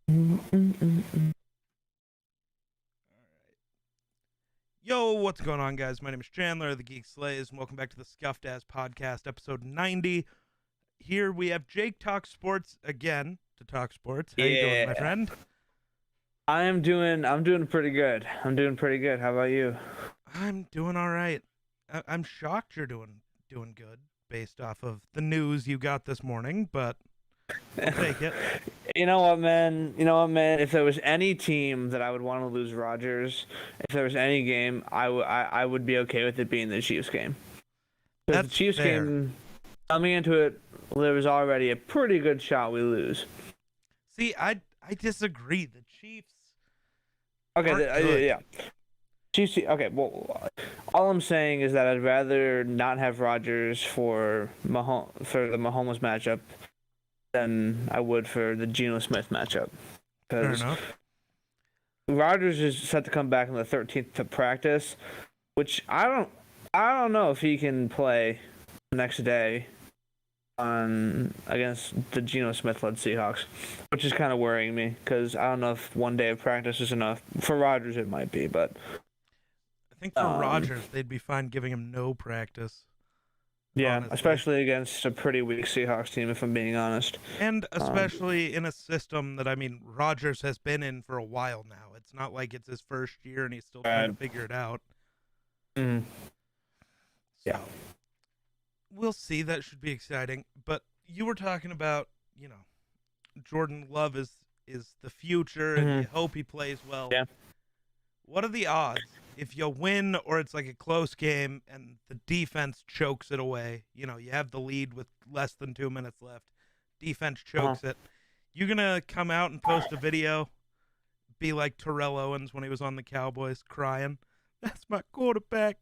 Yo, what's going on, guys? My name is Chandler of the Geek Slays, and welcome back to the Scuffed Ass Podcast, episode 90. Here we have Jake talk sports again to talk sports. How you doing, my friend? I'm doing pretty good. How about you? I'm doing all right. I'm shocked you're doing good based off of the news you got this morning, but I'll take it. You know what, man? If there was any team that I would want to lose Rodgers, if there was any game, I would be okay with it being the Chiefs game. Because the That's Chiefs fair. game, coming into it, there was already a pretty good shot we lose. See, I disagree. The Chiefs. Okay, aren't good. yeah. Chiefs. Okay, well, all I'm saying is that I'd rather not have Rodgers for the Mahomes matchup than I would for the Geno Smith matchup. Fair Because enough. Rodgers is set to come back on the 13th to practice, which I don't know if he can play the next day against the Geno Smith-led Seahawks, which is kind of worrying me because I don't know if one day of practice is enough. For Rodgers, it might be, but I think for Rodgers, they'd be fine giving him no practice. yeah, honestly. especially against a pretty weak Seahawks team, if I'm being honest. And especially in a system that, I mean, Rodgers has been in for a while now. It's not like it's his first year and he's still trying to figure it out. Mm. Yeah. So, we'll see. That should be exciting. But you were talking about, Jordan Love is the future and you hope he plays well. Yeah. What are the odds if you win or it's like a close game and the defense chokes it away? You have the lead with less than 2 minutes left. Defense chokes it. You gonna come out and post a video, be like Terrell Owens when he was on the Cowboys crying, "That's my quarterback."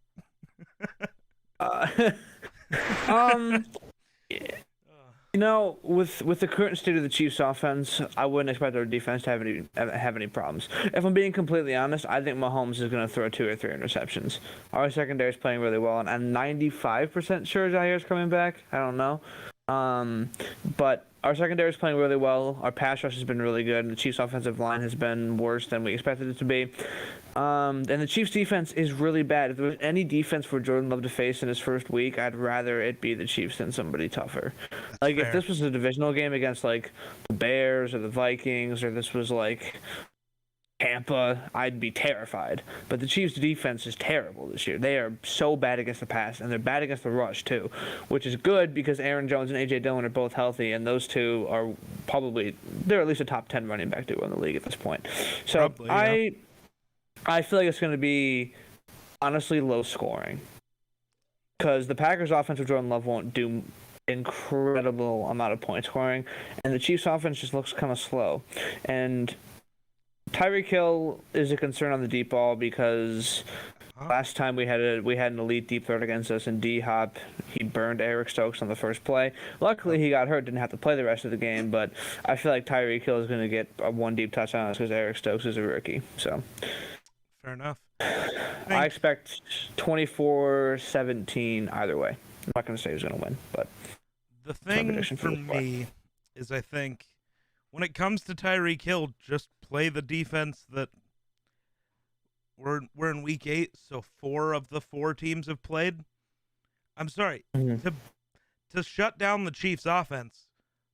With the current state of the Chiefs' offense, I wouldn't expect our defense to have any problems. If I'm being completely honest, I think Mahomes is going to throw 2 or 3 interceptions. Our secondary is playing really well, and I'm 95% sure Zaire is coming back. I don't know. But our secondary is playing really well. Our pass rush has been really good, and the Chiefs' offensive line has been worse than we expected it to be. And the Chiefs' defense is really bad. If there was any defense for Jordan Love to face in his first week, I'd rather it be the Chiefs than somebody tougher. Like, fair. if this was a divisional game against, like, the Bears or the Vikings, or this was, like, Tampa, I'd be terrified. But the Chiefs' defense is terrible this year. They are so bad against the pass, and they're bad against the rush, too, which is good because Aaron Jones and A.J. Dillon are both healthy, and those two are they're at least a top 10 running back duo in the league at this point. So Probably, yeah. I feel like it's going to be, honestly, low scoring. Because the Packers' offense with Jordan Love won't do incredible amount of point scoring, and the Chiefs' offense just looks kind of slow. And Tyreek Hill is a concern on the deep ball because last time we had an elite deep threat against us in D-Hop. He burned Eric Stokes on the first play. Luckily, he got hurt, didn't have to play the rest of the game, but I feel like Tyreek Hill is going to get one deep touchdown because Eric Stokes is a rookie. So Fair enough. I expect 24-17 either way. I'm not going to say who's going to win, but The thing prediction for for this play. me is I think when it comes to Tyreek Hill, just play the defense that we're in week 8, so 4 of the 4 teams have played. I'm sorry. Mhm. To shut down the Chiefs offense,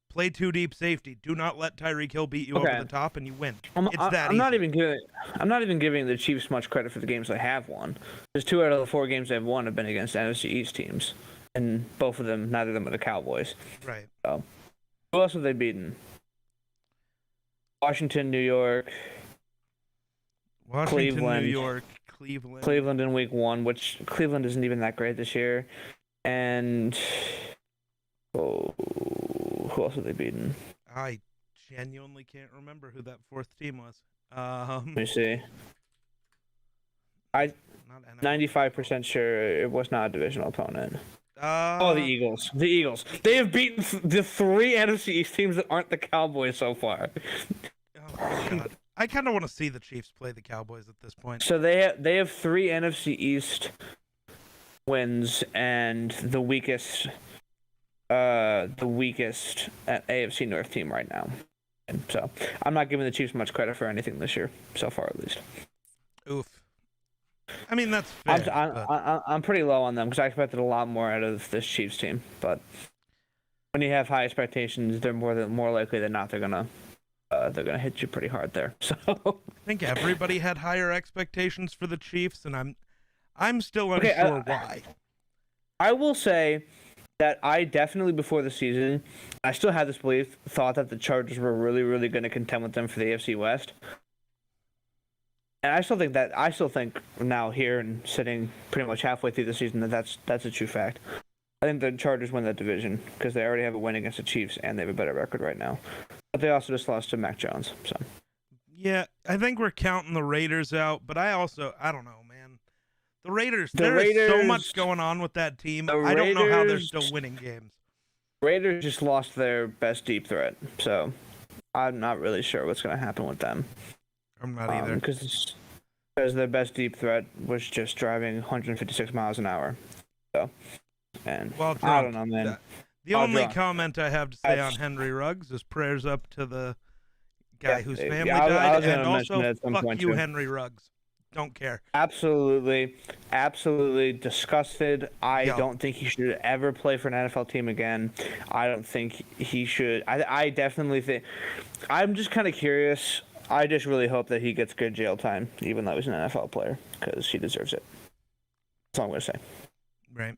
play 2 deep safety. Do not let Tyreek Hill beat you over the top and you win. It's that I'm not easy. I'm not even giving the Chiefs much credit for the games they have won. Because 2 out of the 4 games they've won have been against NFC East teams, and both of them, neither of them are the Cowboys. Right. So, who else have they beaten? Washington, New York, Washington, Cleveland. New York, Cleveland. Cleveland in Week 1, which Cleveland isn't even that great this year, and who else have they beaten? I genuinely can't remember who that 4th team was. Let me see. Not NFC. 95% sure it was not a divisional opponent. The The Eagles. The Eagles. They have beaten the 3 NFC East teams that aren't the Cowboys so far. Oh my God. I kind of want to see the Chiefs play the Cowboys at this point. So they have 3 NFC East wins and the weakest AFC North team right now. So I'm not giving the Chiefs much credit for anything this year, so far at least. Oof. I mean, that's fair. I'm pretty low on them because I expected a lot more out of this Chiefs team. But when you have high expectations, they're more likely than not they're gonna hit you pretty hard there. So I think everybody had higher expectations for the Chiefs, and I'm still unsure why. I will say that I definitely, before the season, I still had this belief, thought that the Chargers were really, really going to contend with them for the AFC West. And I still think now here and sitting pretty much halfway through the season that's a true fact. I think the Chargers win that division because they already have a win against the Chiefs and they have a better record right now. But they also just lost to Mac Jones. So yeah, I think we're counting the Raiders out, but I don't know, man. The Raiders, there's so much going on with that team. I don't know how they're still winning games. Raiders just lost their best deep threat, so I'm not really sure what's going to happen with them. I'm not either. Because their best deep threat was just driving 156 miles an hour. So, and I don't know, man. The only comment I have to say on Henry Ruggs is prayers up to the guy whose family died, and also fuck you, Henry Ruggs. Don't care. Absolutely disgusted. I don't think he should ever play for an NFL team again. I don't think he should. I definitely think. I'm just kind of curious. I just really hope that he gets good jail time, even though he's an NFL player, because he deserves it. That's all I'm going to say. Right.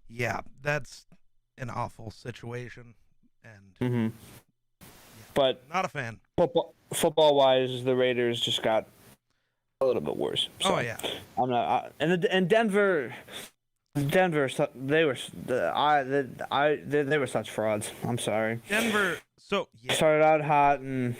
Yeah, that's an awful situation, and but not a fan. Football-wise, the Raiders just got a little bit worse. So oh yeah, I'm not. And Denver, they were such frauds. I'm sorry. Denver. So yeah. Started out hot, and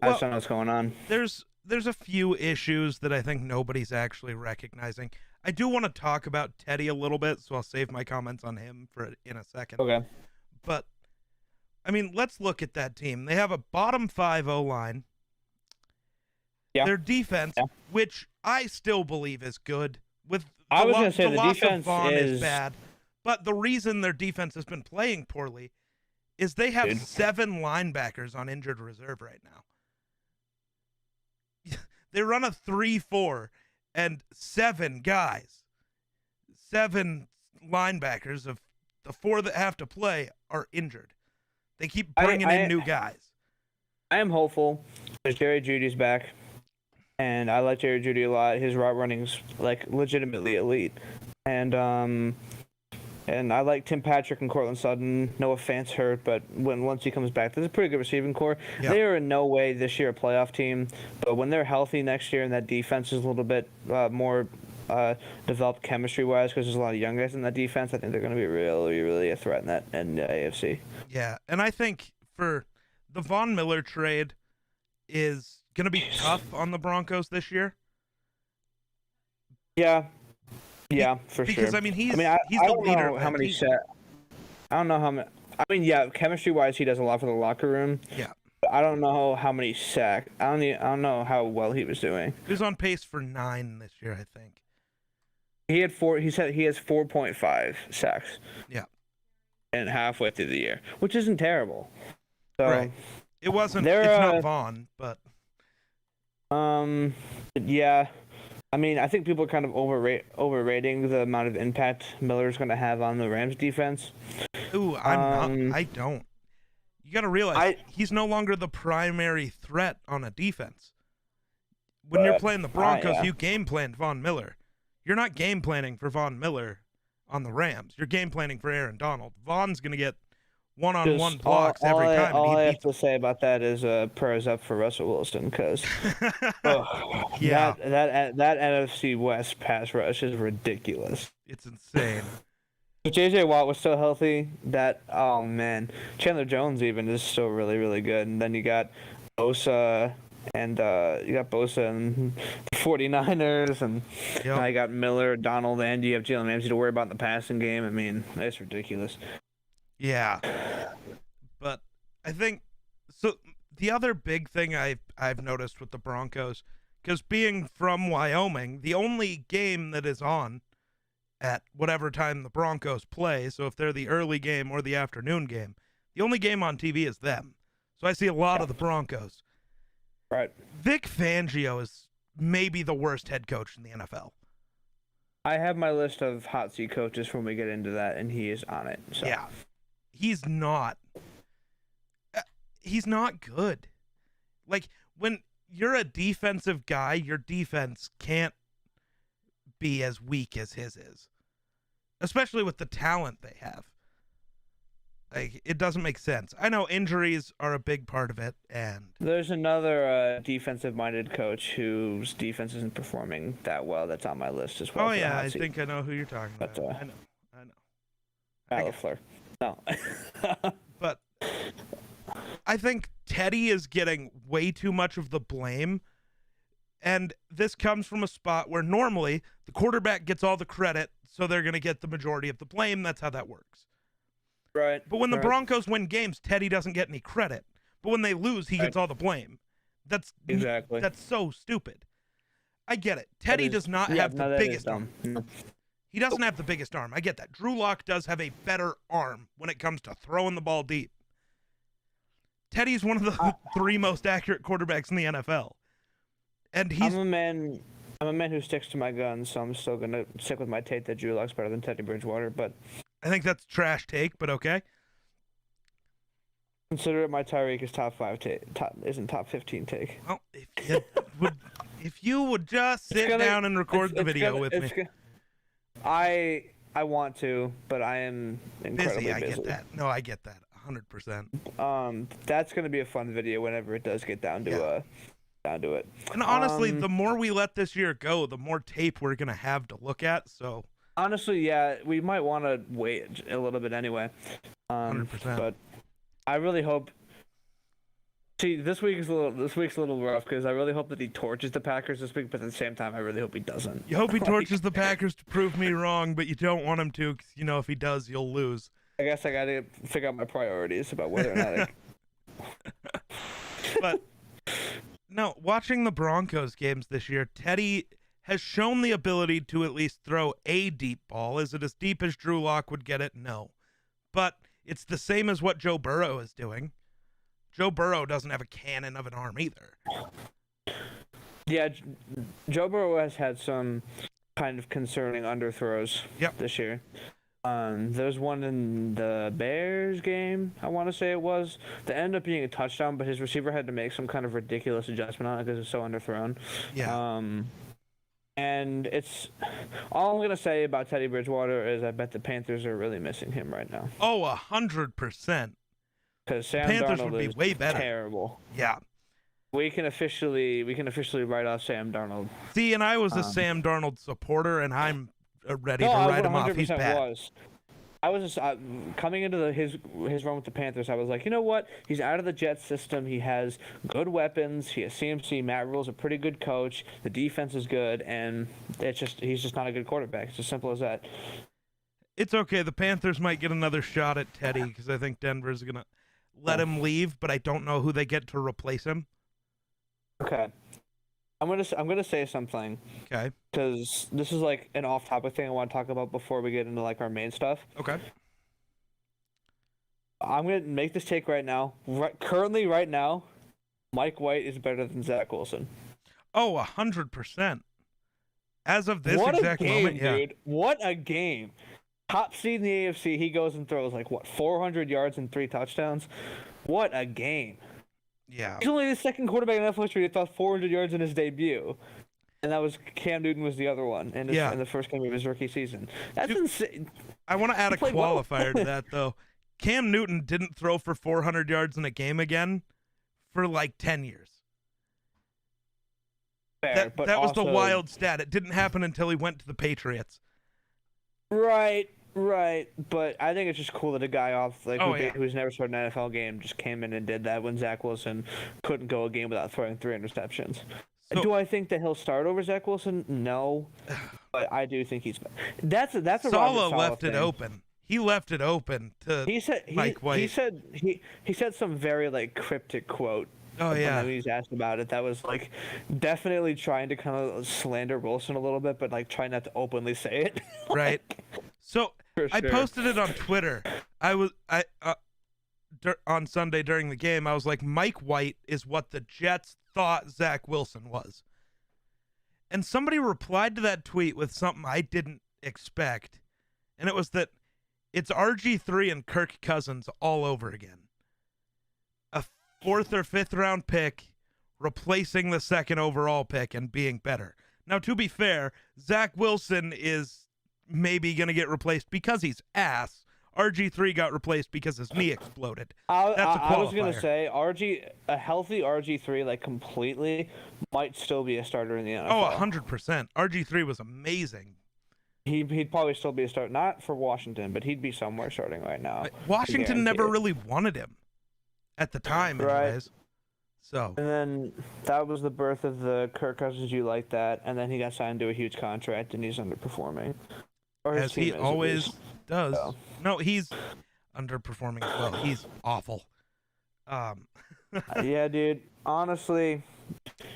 I just don't know what's going on. There's a few issues that I think nobody's actually recognizing. I do want to talk about Teddy a little bit, so I'll save my comments on him in a second. Okay. But I mean, let's look at that team. They have a bottom 5 O-line. Yeah. Their defense, which I still believe is good. The loss of Vaughn is bad. But the reason their defense has been playing poorly is they have 7 linebackers on injured reserve right now. They run a 3-4, and 7 linebackers of the 4 that have to play are injured. They keep bringing in new guys. I am hopeful because Jerry Jeudy's back. And I like Jerry Jeudy a lot. His route running's like legitimately elite. And I like Tim Patrick and Cortland Sutton. Noah Fant's hurt, but once he comes back, there's a pretty good receiving core. Yep. They are in no way this year a playoff team, but when they're healthy next year and that defense is a little bit more developed chemistry-wise, because there's a lot of young guys in that defense, I think they're going to be really, really a threat in the AFC. Yeah, and I think for the Von Miller trade is going to be tough on the Broncos this year. Yeah, for sure. Because I mean, he's the leader. How many sacks? I don't know how many. I mean, yeah, chemistry-wise, he does a lot for the locker room. Yeah. But I don't know how many sacks. I don't know how well he was doing. He was on pace for 9 this year, I think. He had 4. He said he has 4.5 sacks. Yeah. And halfway through the year, which isn't terrible. So, right. It wasn't. It's not Vaughn, but. Yeah. I mean, I think people are kind of overrating the amount of impact Miller's going to have on the Rams defense. Ooh, I'm not. I don't. You got to realize he's no longer the primary threat on a defense. When you're playing the Broncos, you game planned Von Miller. You're not game planning for Von Miller on the Rams. You're game planning for Aaron Donald. Vaughn's going to get one-on-one blocks every time. All I have to say about that is prayers up for Russell Wilson, because that NFC West pass rush is ridiculous. It's insane. If J.J. Watt was still healthy, man. Chandler Jones even is still really, really good. And then you got Bosa and the 49ers, and now you got Miller, Donald, and you have Jalen Ramsey to worry about in the passing game. I mean, that's ridiculous. Yeah, but I think so. The other big thing I've noticed with the Broncos, because being from Wyoming, the only game that is on at whatever time the Broncos play, so if they're the early game or the afternoon game, the only game on TV is them. So I see a lot of the Broncos. Right. Vic Fangio is maybe the worst head coach in the NFL. I have my list of hot seat coaches when we get into that, and he is on it. So. Yeah. He's not good. Like, when you're a defensive guy, your defense can't be as weak as his is. Especially with the talent they have. Like, it doesn't make sense. I know injuries are a big part of it, and there's another defensive-minded coach whose defense isn't performing that well that's on my list as well. Oh, yeah, I think I know who you're talking about. I know. Rattler. No. But I think Teddy is getting way too much of the blame, and this comes from a spot where normally the quarterback gets all the credit, so they're going to get the majority of the blame. That's how that works. Right. But when the Broncos win games, Teddy doesn't get any credit. But when they lose, he gets all the blame. That's so stupid. I get it. Teddy does not have the biggest arm. He doesn't have the biggest arm. I get that. Drew Lock does have a better arm when it comes to throwing the ball deep. Teddy's one of the three most accurate quarterbacks in the NFL. And I'm a man who sticks to my guns, so I'm still gonna stick with my take that Drew Lock's better than Teddy Bridgewater, but I think that's a trash take, but okay. Consider it my Tyreek is top 15 take. Well, if you would just sit down and record the video with me. I want to, but I am incredibly busy. I get that. No, I get that 100%. That's gonna be a fun video whenever it does get down to it. And honestly, the more we let this year go, the more tape we're gonna have to look at. So honestly, yeah, we might want to wait a little bit anyway. 100%. But I really hope. See, this week's a little rough because I really hope that he torches the Packers this week, but at the same time, I really hope he doesn't. You hope he torches the Packers to prove me wrong, but you don't want him to because you know if he does, you'll lose. I guess I got to figure out my priorities about whether or not. But no, watching the Broncos games this year, Teddy has shown the ability to at least throw a deep ball. Is it as deep as Drew Lock would get it? No. But it's the same as what Joe Burrow is doing. Joe Burrow doesn't have a cannon of an arm either. Yeah, Joe Burrow has had some kind of concerning underthrows this year. There's one in the Bears game, I want to say it was, that ended up being a touchdown, but his receiver had to make some kind of ridiculous adjustment on it because it was so underthrown. Yeah. And it's all I'm gonna say about Teddy Bridgewater is I bet the Panthers are really missing him right now. Oh, 100%. Because Sam Panthers Darnold would be is way better. Terrible. Yeah. We can officially write off Sam Darnold. See, and I was a Sam Darnold supporter, and I'm ready to write him off. He's bad. I was just coming into his run with the Panthers. I was like, you know what? He's out of the Jets system. He has good weapons. He has CMC. Matt Rule's a pretty good coach. The defense is good, and he's just not a good quarterback. It's as simple as that. It's okay. The Panthers might get another shot at Teddy because I think Denver's gonna let him leave, but I don't know who they get to replace him. Okay. I'm gonna say something. Okay. Because this is like an off-topic thing I want to talk about before we get into like our main stuff. Okay. I'm gonna make this take right now. Currently, right now, Mike White is better than Zach Wilson. Oh, 100%. As of this exact moment, yeah. Dude. What a game! Top seed in the AFC, he goes and throws 400 yards and 3 touchdowns. What a game! Yeah. He's only the second quarterback in NFL history to throw 400 yards in his debut. And that was Cam Newton was the other one in the first game of his rookie season. That's insane. I want to add a qualifier to that, though. Cam Newton didn't throw for 400 yards in a game again for 10 years. Fair, that was the wild stat. It didn't happen until he went to the Patriots. Right. But I think it's just cool that a guy who's never started an NFL game just came in and did that when Zach Wilson couldn't go a game without throwing 3 interceptions. So, do I think that he'll start over Zach Wilson? No, but I do think he's. That's a Saleh left it open. He left it open to Mike White. He said some very cryptic quote. Oh yeah. When he was asked about it, that was definitely trying to kind of slander Wilson a little bit, but try not to openly say it. Right. So I posted it on Twitter. on Sunday during the game. I was like, Mike White is what the Jets thought Zach Wilson was. And somebody replied to that tweet with something I didn't expect. And it was that it's RG3 and Kirk Cousins all over again. A 4th or 5th round pick replacing the 2nd overall pick and being better. Now, to be fair, Zach Wilson is maybe going to get replaced because he's ass. RG3 got replaced because his knee exploded. I was going to say, a healthy RG3, like completely, might still be a starter in the NFL. Oh, 100%. RG3 was amazing. He'd probably still be a starter, not for Washington, but he'd be somewhere starting right now. Washington never really wanted him at the time, anyways. So. And then that was the birth of the Kirk Cousins you like that, and then he got signed to a huge contract, and he's underperforming. As he always does. So. No, he's underperforming as well. He's awful. Yeah, dude. Honestly,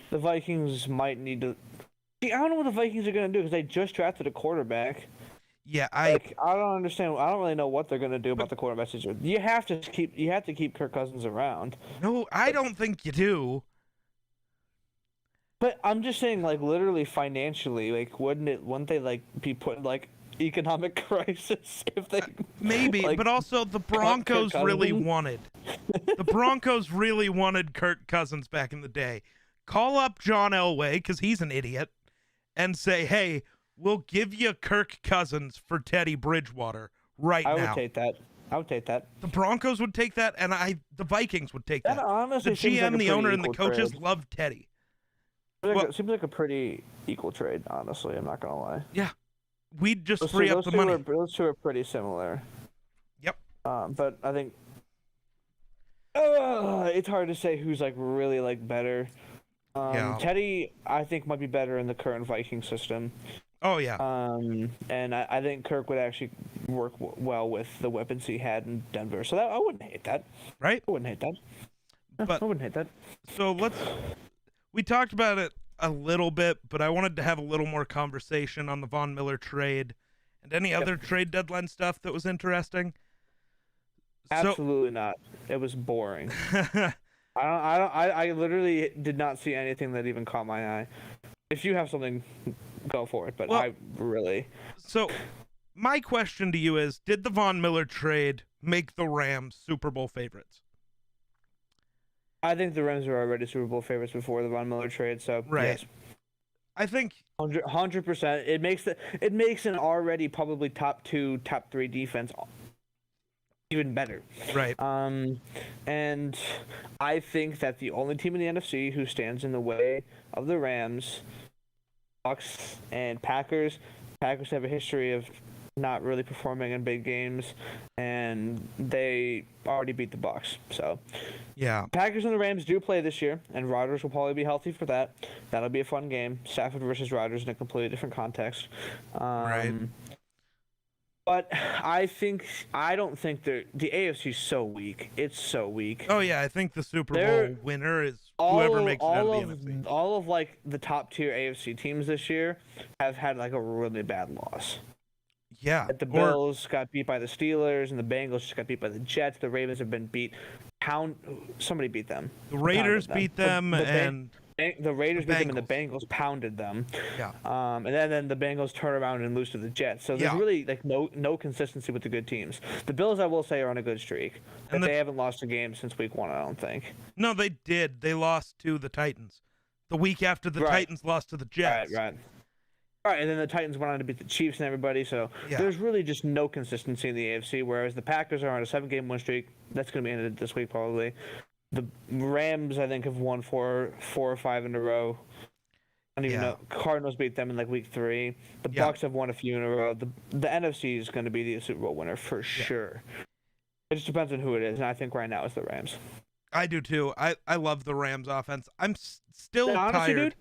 the Vikings might need to. I don't know what the Vikings are going to do because they just drafted a quarterback. Yeah, I don't understand. I don't really know what they're going to do about the quarterback situation. You have to keep Kirk Cousins around. No, I don't think you do. But I'm just saying, like, literally financially, like, wouldn't they like be put in like economic crisis if they maybe? Like, but also the Broncos really wanted. The Broncos really wanted Kirk Cousins back in the day. Call up John Elway because he's an idiot, and say, "Hey, we'll give you Kirk Cousins for Teddy Bridgewater now." I would take that. The Broncos would take that, and the Vikings would take that. That honestly the GM, like the owner, and the coaches trade. love Teddy. Seems like a pretty equal trade, honestly. I'm not gonna lie. Yeah, we'd just free up the money. Those two are pretty similar. Yep. But I think it's hard to say who's like really like better. Teddy, I think, might be better in the current Viking system. Oh, yeah. And I think Kirk would actually work well with the weapons he had in Denver. So I wouldn't hate that. Right? I wouldn't hate that. But, I wouldn't hate that. So we talked about it a little bit, but I wanted to have a little more conversation on the Von Miller trade and any other trade deadline stuff that was interesting. Absolutely not. It was boring. I literally did not see anything that even caught my eye. If you have something, go for it. But I really. So, my question to you is: did the Von Miller trade make the Rams Super Bowl favorites? I think the Rams were already Super Bowl favorites before the Von Miller trade. So yes. I think 100%. It makes an already probably top 2, top 3 defense even better. Right. And I think that the only team in the NFC who stands in the way of the Rams, Bucs, and Packers have a history of not really performing in big games, and they already beat the Bucs. So, yeah. Packers and the Rams do play this year, and Rodgers will probably be healthy for that. That'll be a fun game. Stafford versus Rodgers in a completely different context. Right. But I don't think the AFC is so weak. It's so weak. Oh yeah, I think the Super Bowl winner is whoever makes it out of the NFC. All of like the top tier AFC teams this year have had like a really bad loss. Yeah. The Bills got beat by the Steelers, and the Bengals just got beat by the Jets. The Ravens have been beat. Somebody beat them. The Raiders beat them, and the Raiders beat them, and the Bengals pounded them. Yeah. And then the Bengals turn around and lose to the Jets. So there's really like no consistency with the good teams. The Bills, I will say, are on a good streak, but they haven't lost a game since week 1. I don't think. No, they did. They lost to the Titans the week after the Titans lost to the Jets. Right, and then the Titans went on to beat the Chiefs and everybody, so there's really just no consistency in the AFC, whereas the Packers are on a 7-game win streak. That's going to be ended this week, probably. The Rams, I think, have won 4 or 5 in a row. I don't even know. Cardinals beat them in, like, week 3. The Bucs have won a few in a row. The NFC is going to be the Super Bowl winner for sure. It just depends on who it is, and I think right now it's the Rams. I do, too. I love the Rams offense. I'm still honestly, tired. Dude,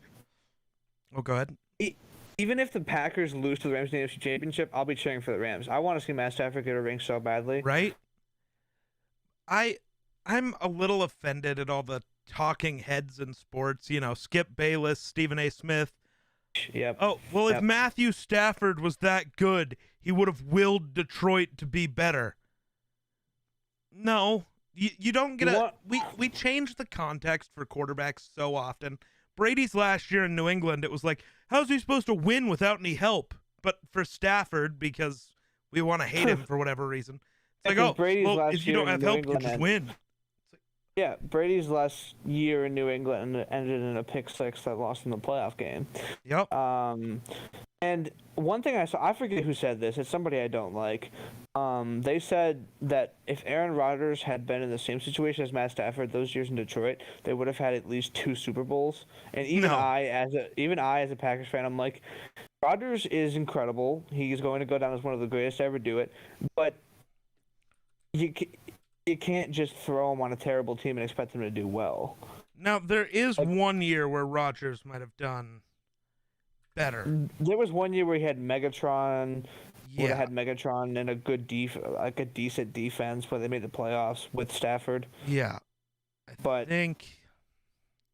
oh, go ahead. Even if the Packers lose to the Rams in the NFC Championship, I'll be cheering for the Rams. I want to see Matt Stafford get a ring so badly. Right? I'm a little offended at all the talking heads in sports. You know, Skip Bayless, Stephen A. Smith. Yep. Oh, well, if Matthew Stafford was that good, he would have willed Detroit to be better. No, You don't get we change the context for quarterbacks so often. Brady's last year in New England, it was like, how's he supposed to win without any help? But for Stafford, because we want to hate him for whatever reason, it's like, if you don't have help, you just win. Yeah, Brady's last year in New England ended in a pick six that lost in the playoff game. Yep. And one thing I saw, I forget who said this. It's somebody I don't like. They said that if Aaron Rodgers had been in the same situation as Matt Stafford those years in Detroit, they would have had at least 2 Super Bowls. And even I, as a Packers fan, I'm like, Rodgers is incredible. He's going to go down as one of the greatest to ever do it. But you can't just throw him on a terrible team and expect him to do well. Now, there is one year where Rodgers might have done better. There was one year where he had Megatron. Yeah. Would have had Megatron and a decent defense where they made the playoffs with Stafford. Yeah. I think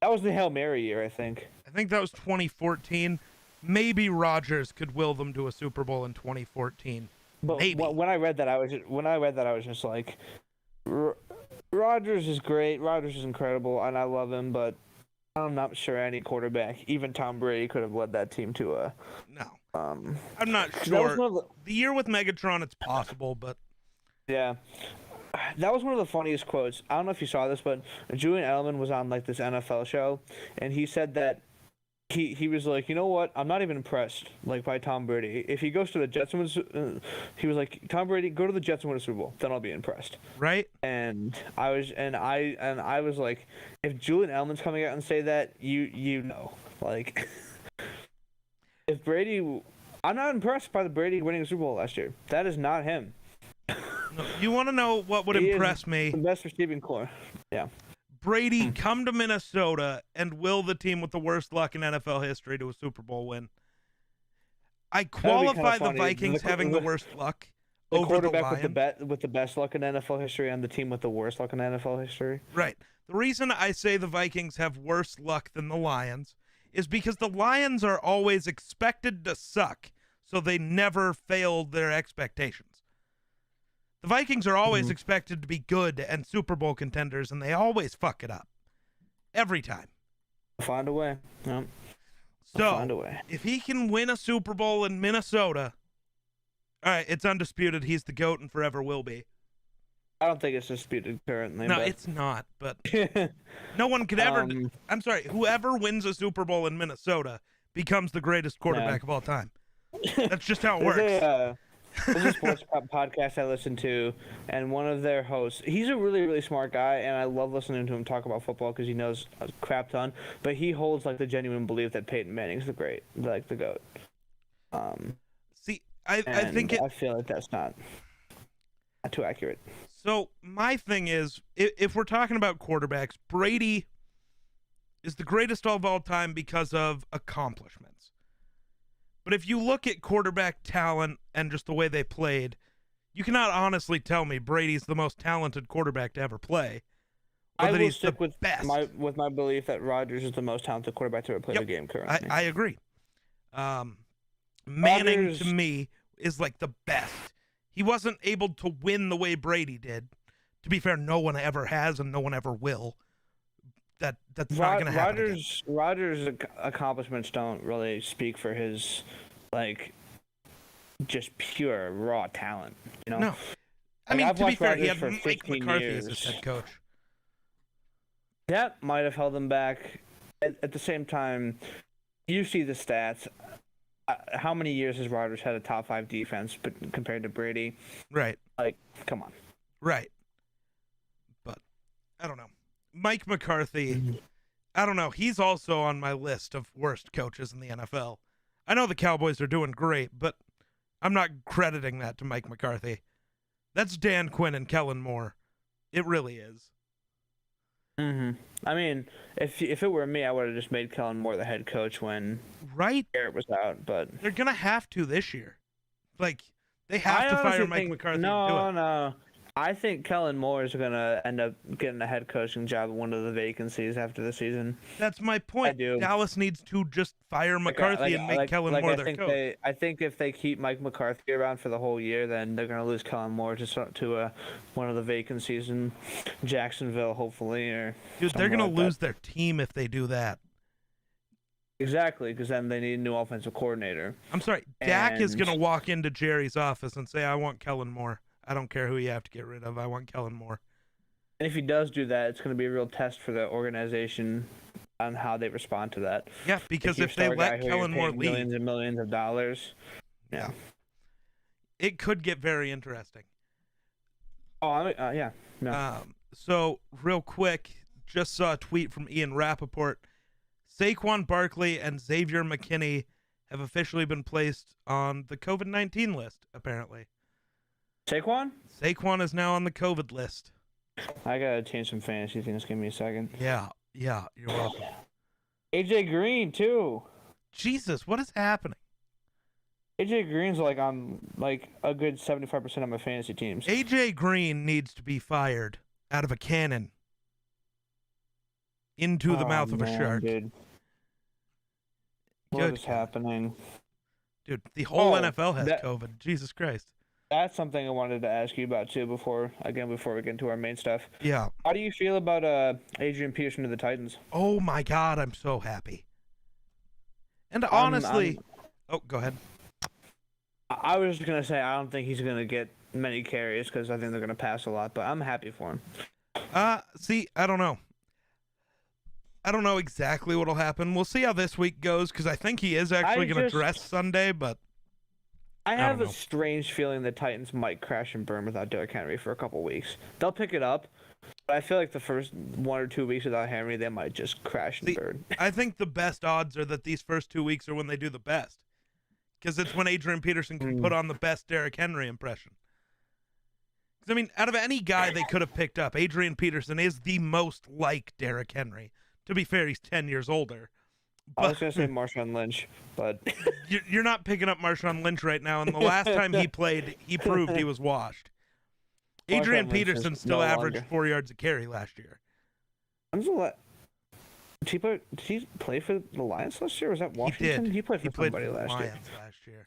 that was the Hail Mary year, I think. I think that was 2014. Maybe Rodgers could will them to a Super Bowl in 2014. But maybe. When I read that, I was just like, Rodgers is great. Rodgers is incredible, and I love him. But I'm not sure any quarterback, even Tom Brady, could have led that team to a. No. I'm not sure. The year with Megatron, it's possible, but. Yeah. That was one of the funniest quotes. I don't know if you saw this, but Julian Edelman was on like this NFL show, and he said that he was like, you know what? I'm not even impressed by Tom Brady. If he goes to the Jets and wins, he was like, Tom Brady, go to the Jets and win a Super Bowl, then I'll be impressed. Right. And I was like, if Julian Edelman's coming out and say that, you know, like, if Brady, I'm not impressed by the Brady winning a Super Bowl last year. That is not him. No, you want to know what would impress me? The best receiving core. Yeah. Brady come to Minnesota and will the team with the worst luck in NFL history to a Super Bowl win. I qualify the Vikings having the worst luck over the Lions. With the best luck in NFL history and the team with the worst luck in NFL history. Right. The reason I say the Vikings have worse luck than the Lions is because the Lions are always expected to suck, so they never failed their expectations. The Vikings are always expected to be good and Super Bowl contenders, and they always fuck it up. Every time. Find a way. Yep. So, find a way. If he can win a Super Bowl in Minnesota, all right, it's undisputed. He's the GOAT and forever will be. I don't think it's disputed currently. No, it's not, but no one could ever... I'm sorry, whoever wins a Super Bowl in Minnesota becomes the greatest quarterback of all time. That's just how it works. There's a sports podcast I listen to, and one of their hosts, he's a really, really smart guy, and I love listening to him talk about football because he knows a crap ton, but he holds the genuine belief that Peyton Manning's the GOAT. See, I think I feel like that's not too accurate. So my thing is, if we're talking about quarterbacks, Brady is the greatest of all time because of accomplishments. But if you look at quarterback talent and just the way they played, you cannot honestly tell me Brady's the most talented quarterback to ever play. Or that he's the best. With my belief that Rodgers is the most talented quarterback to ever play the game currently. I agree. Manning, to me, is the best. He wasn't able to win the way Brady did. To be fair, no one ever has and no one ever will. That's not going to happen. Rodgers' accomplishments don't really speak for his just pure raw talent. You know? No, I mean, to be fair, he had Mike McCarthy as his head coach. That might have held him back. At the same time, you see the stats. How many years has Rodgers had a top 5 defense compared to Brady? Right. Come on. Right. But I don't know. Mike McCarthy, I don't know. He's also on my list of worst coaches in the NFL. I know the Cowboys are doing great, but I'm not crediting that to Mike McCarthy. That's Dan Quinn and Kellen Moore. It really is. I mean, if it were me, I would have just made Kellen Moore the head coach when Garrett was out. But they're gonna have to this year. They have to fire Mike McCarthy. No. I think Kellen Moore is going to end up getting a head coaching job at one of the vacancies after the season. That's my point. I do. Dallas needs to just fire McCarthy and make Kellen Moore their coach. I think if they keep Mike McCarthy around for the whole year, then they're going to lose Kellen Moore to one of the vacancies in Jacksonville, hopefully. Dude, they're going to lose their team if they do that. Exactly, because then they need a new offensive coordinator. I'm sorry. Dak is going to walk into Jerry's office and say, I want Kellen Moore. I don't care who you have to get rid of. I want Kellen Moore. And if he does do that, it's going to be a real test for the organization on how they respond to that. Yeah, because if they let Kellen Moore leave, millions and millions of dollars, yeah, it could get very interesting. Oh, yeah. No. So real quick, just saw a tweet from Ian Rappaport. Saquon Barkley and Xavier McKinney have officially been placed on the COVID-19 list, apparently. Saquon? Saquon is now on the COVID list. I gotta change some fantasy things. Give me a second. Yeah, you're welcome. AJ Green too. Jesus, what is happening? AJ Green's on a good 75% of my fantasy teams. AJ Green needs to be fired out of a cannon into the mouth of a shark. Dude. What is happening? Dude, the whole NFL has COVID. Jesus Christ. That's something I wanted to ask you about too before we get into our main stuff. Yeah. How do you feel about Adrian Peterson to the Titans? Oh my God, I'm so happy. And honestly, go ahead. I was just gonna say I don't think he's gonna get many carries because I think they're gonna pass a lot, but I'm happy for him. See, I don't know. I don't know exactly what'll happen. We'll see how this week goes because I think he is actually going to dress Sunday, but I have a strange feeling the Titans might crash and burn without Derrick Henry for a couple weeks. They'll pick it up, but I feel like the first 1 or 2 weeks without Henry, they might just crash and burn. I think the best odds are that these first 2 weeks are when they do the best because it's when Adrian Peterson can put on the best Derrick Henry impression. Because, I mean, out of any guy they could have picked up, Adrian Peterson is the most like Derrick Henry. To be fair, he's 10 years older. But I was going to say Marshawn Lynch, but... You're not picking up Marshawn Lynch right now, and the last time he played, he proved he was washed. Adrian Peterson still averaged 4 yards a carry last year. Did he play for the Lions last year, or was that Washington? He played for somebody last year.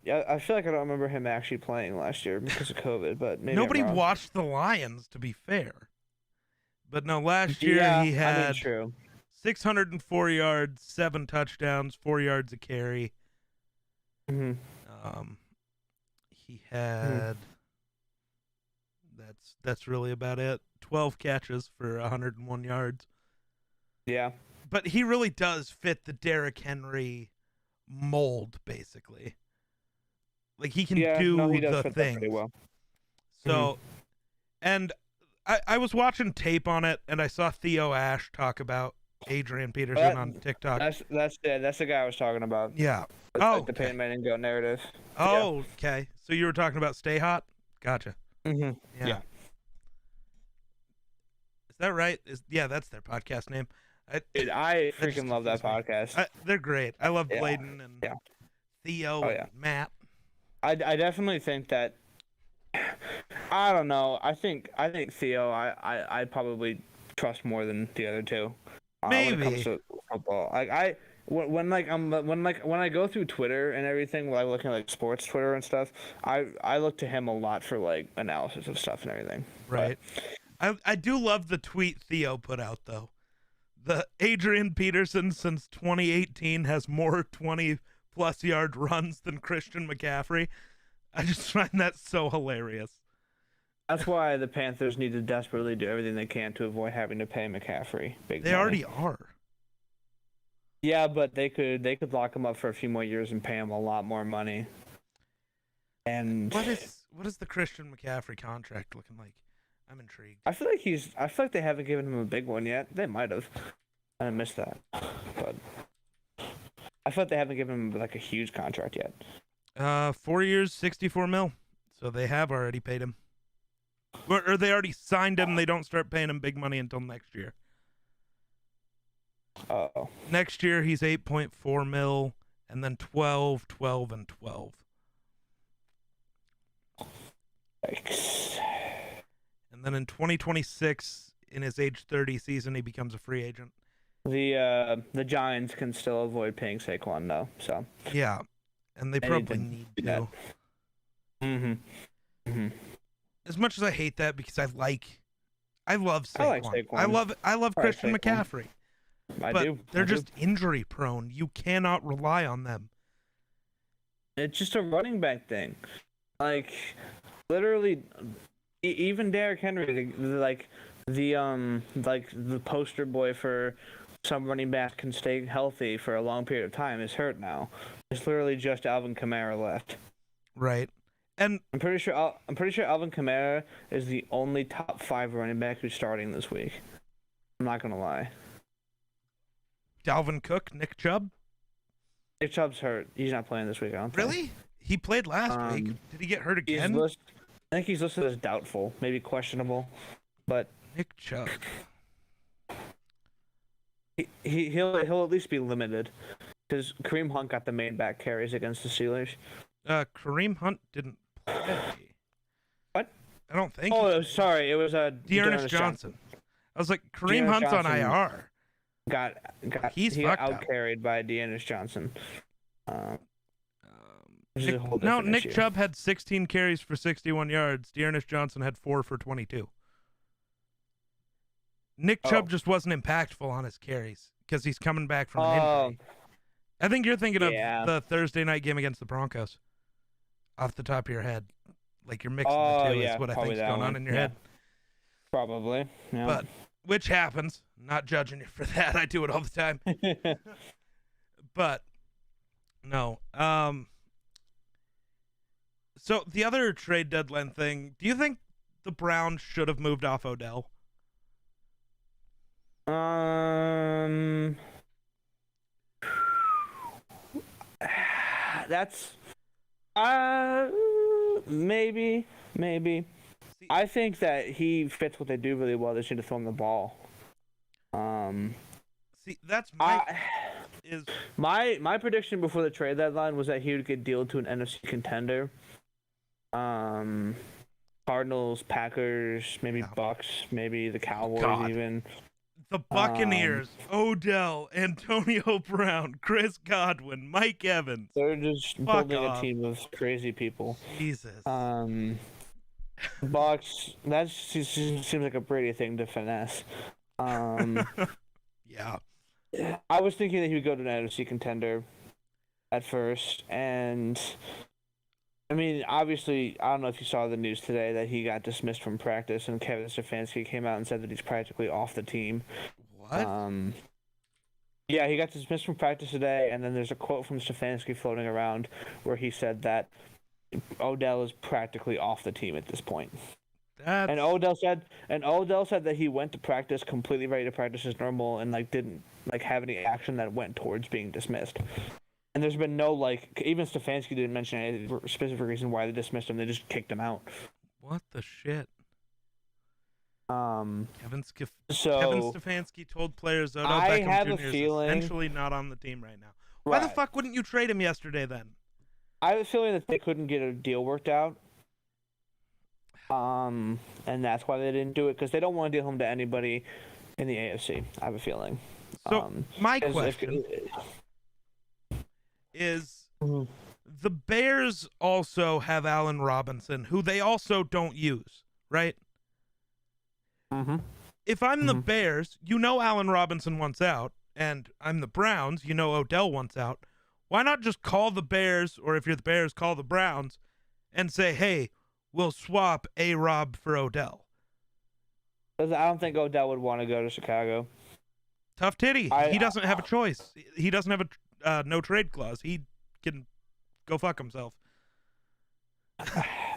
Yeah, I feel like I don't remember him actually playing last year because of COVID, but maybe nobody watched the Lions, to be fair. But no, last year he had 604 yards, 7 touchdowns, 4 yards a carry. Mm-hmm. He had that's really about it. 12 catches for 101 yards. Yeah. But he really does fit the Derrick Henry mold, basically. Like he can do the thing. Pretty well. So, and I was watching tape on it, and I saw Theo Ash talk about Adrian Peterson on TikTok. That's the guy I was talking about. Yeah. Like the Peyton Manning GOAT narrative. Oh, okay. So you were talking about Stay Hot? Gotcha. Mm-hmm. Yeah. Is that right? That's their podcast name. I freaking love that podcast. They're great. I love Bladen and Theo and Matt. I definitely think that. I don't know. I think Theo. I probably trust more than the other two. Maybe. When it comes to football, when I go through Twitter and everything, when I'm looking at sports Twitter and stuff, I look to him a lot for analysis of stuff and everything. Right. I do love the tweet Theo put out though. The Adrian Peterson since 2018 has more 20+ yard runs than Christian McCaffrey. I just find that so hilarious. That's why the Panthers need to desperately do everything they can to avoid having to pay McCaffrey big money. They already are. Yeah, but they could lock him up for a few more years and pay him a lot more money. And what is the Christian McCaffrey contract looking like? I'm intrigued. I feel like they haven't given him a big one yet. They might have. I missed that. But I feel like they haven't given him a huge contract yet. 4 years, $64 million. So they have already paid him. Or they already signed him. They don't start paying him big money until next year. Oh. Next year he's 8.4 million, and then 12, 12, and 12. Yikes. And then in 2026, in his age 30 season, he becomes a free agent. The Giants can still avoid paying Saquon though, so Yeah, and they probably need to. As much as I hate that because I love Saquon. I like Saquon. I love Christian McCaffrey. But they're just injury prone. You cannot rely on them. It's just a running back thing. Like, literally, even Derrick Henry, the poster boy for some running back can stay healthy for a long period of time, is hurt now. It's literally just Alvin Kamara left. Right. And I'm pretty sure Alvin Kamara is the only top 5 running back who's starting this week. I'm not gonna lie. Dalvin Cook, Nick Chubb. Nick Chubb's hurt. He's not playing this week, I don't think. Really? He played last week. Did he get hurt again? I think he's listed as doubtful, maybe questionable, but Nick Chubb. He'll at least be limited because Kareem Hunt got the main back carries against the Steelers. Kareem Hunt didn't play. What? I don't think. Oh, sorry, it was Dearness Johnson. I was like, Kareem Hunt's on IR. He got out carried by Dearness Johnson. Nick Chubb had 16 carries for 61 yards. Dearness Johnson had 4 for 22. Nick Chubb just wasn't impactful on his carries because he's coming back from an injury. I think you're thinking of the Thursday night game against the Broncos. Off the top of your head. Like you're mixing the two is what I think is going on in your head. Probably. Yeah. But which happens. Not judging you for that. I do it all the time. But no. So the other trade deadline thing, do you think the Browns should have moved off Odell? That's maybe. See, I think that he fits what they do really well. They should have thrown the ball. See, that's my prediction before the trade deadline was that he would get dealt to an NFC contender. Cardinals, Packers, maybe Bucks, maybe the Cowboys even. The Buccaneers, Odell, Antonio Brown, Chris Godwin, Mike Evans. They're just building a team of crazy people. Jesus. Bucks, that seems like a Brady thing to finesse. Yeah. I was thinking that he would go to an NFC contender at first, and I mean, obviously, I don't know if you saw the news today that he got dismissed from practice, and Kevin Stefanski came out and said that he's practically off the team. What? Yeah, he got dismissed from practice today, and then there's a quote from Stefanski floating around where he said that Odell is practically off the team at this point. And Odell said that he went to practice completely ready to practice as normal and didn't have any action that went towards being dismissed. And there's been no even Stefanski didn't mention any specific reason why they dismissed him. They just kicked him out. What the shit? Kevin Stefanski told players Odell Beckham Jr. is essentially not on the team right now. Why the fuck wouldn't you trade him yesterday then? I have a feeling that they couldn't get a deal worked out. And that's why they didn't do it, because they don't want to deal him to anybody in the AFC. I have a feeling. So my question is, the Bears also have Allen Robinson, who they also don't use, right? Mm-hmm. If I'm the Bears, Allen Robinson wants out, and I'm the Browns, Odell wants out. Why not just call the Bears, or if you're the Bears, call the Browns, and say, hey, we'll swap A-Rob for Odell? I don't think Odell would want to go to Chicago. Tough titty. He doesn't have a choice. He doesn't have a no-trade clause. He can go fuck himself.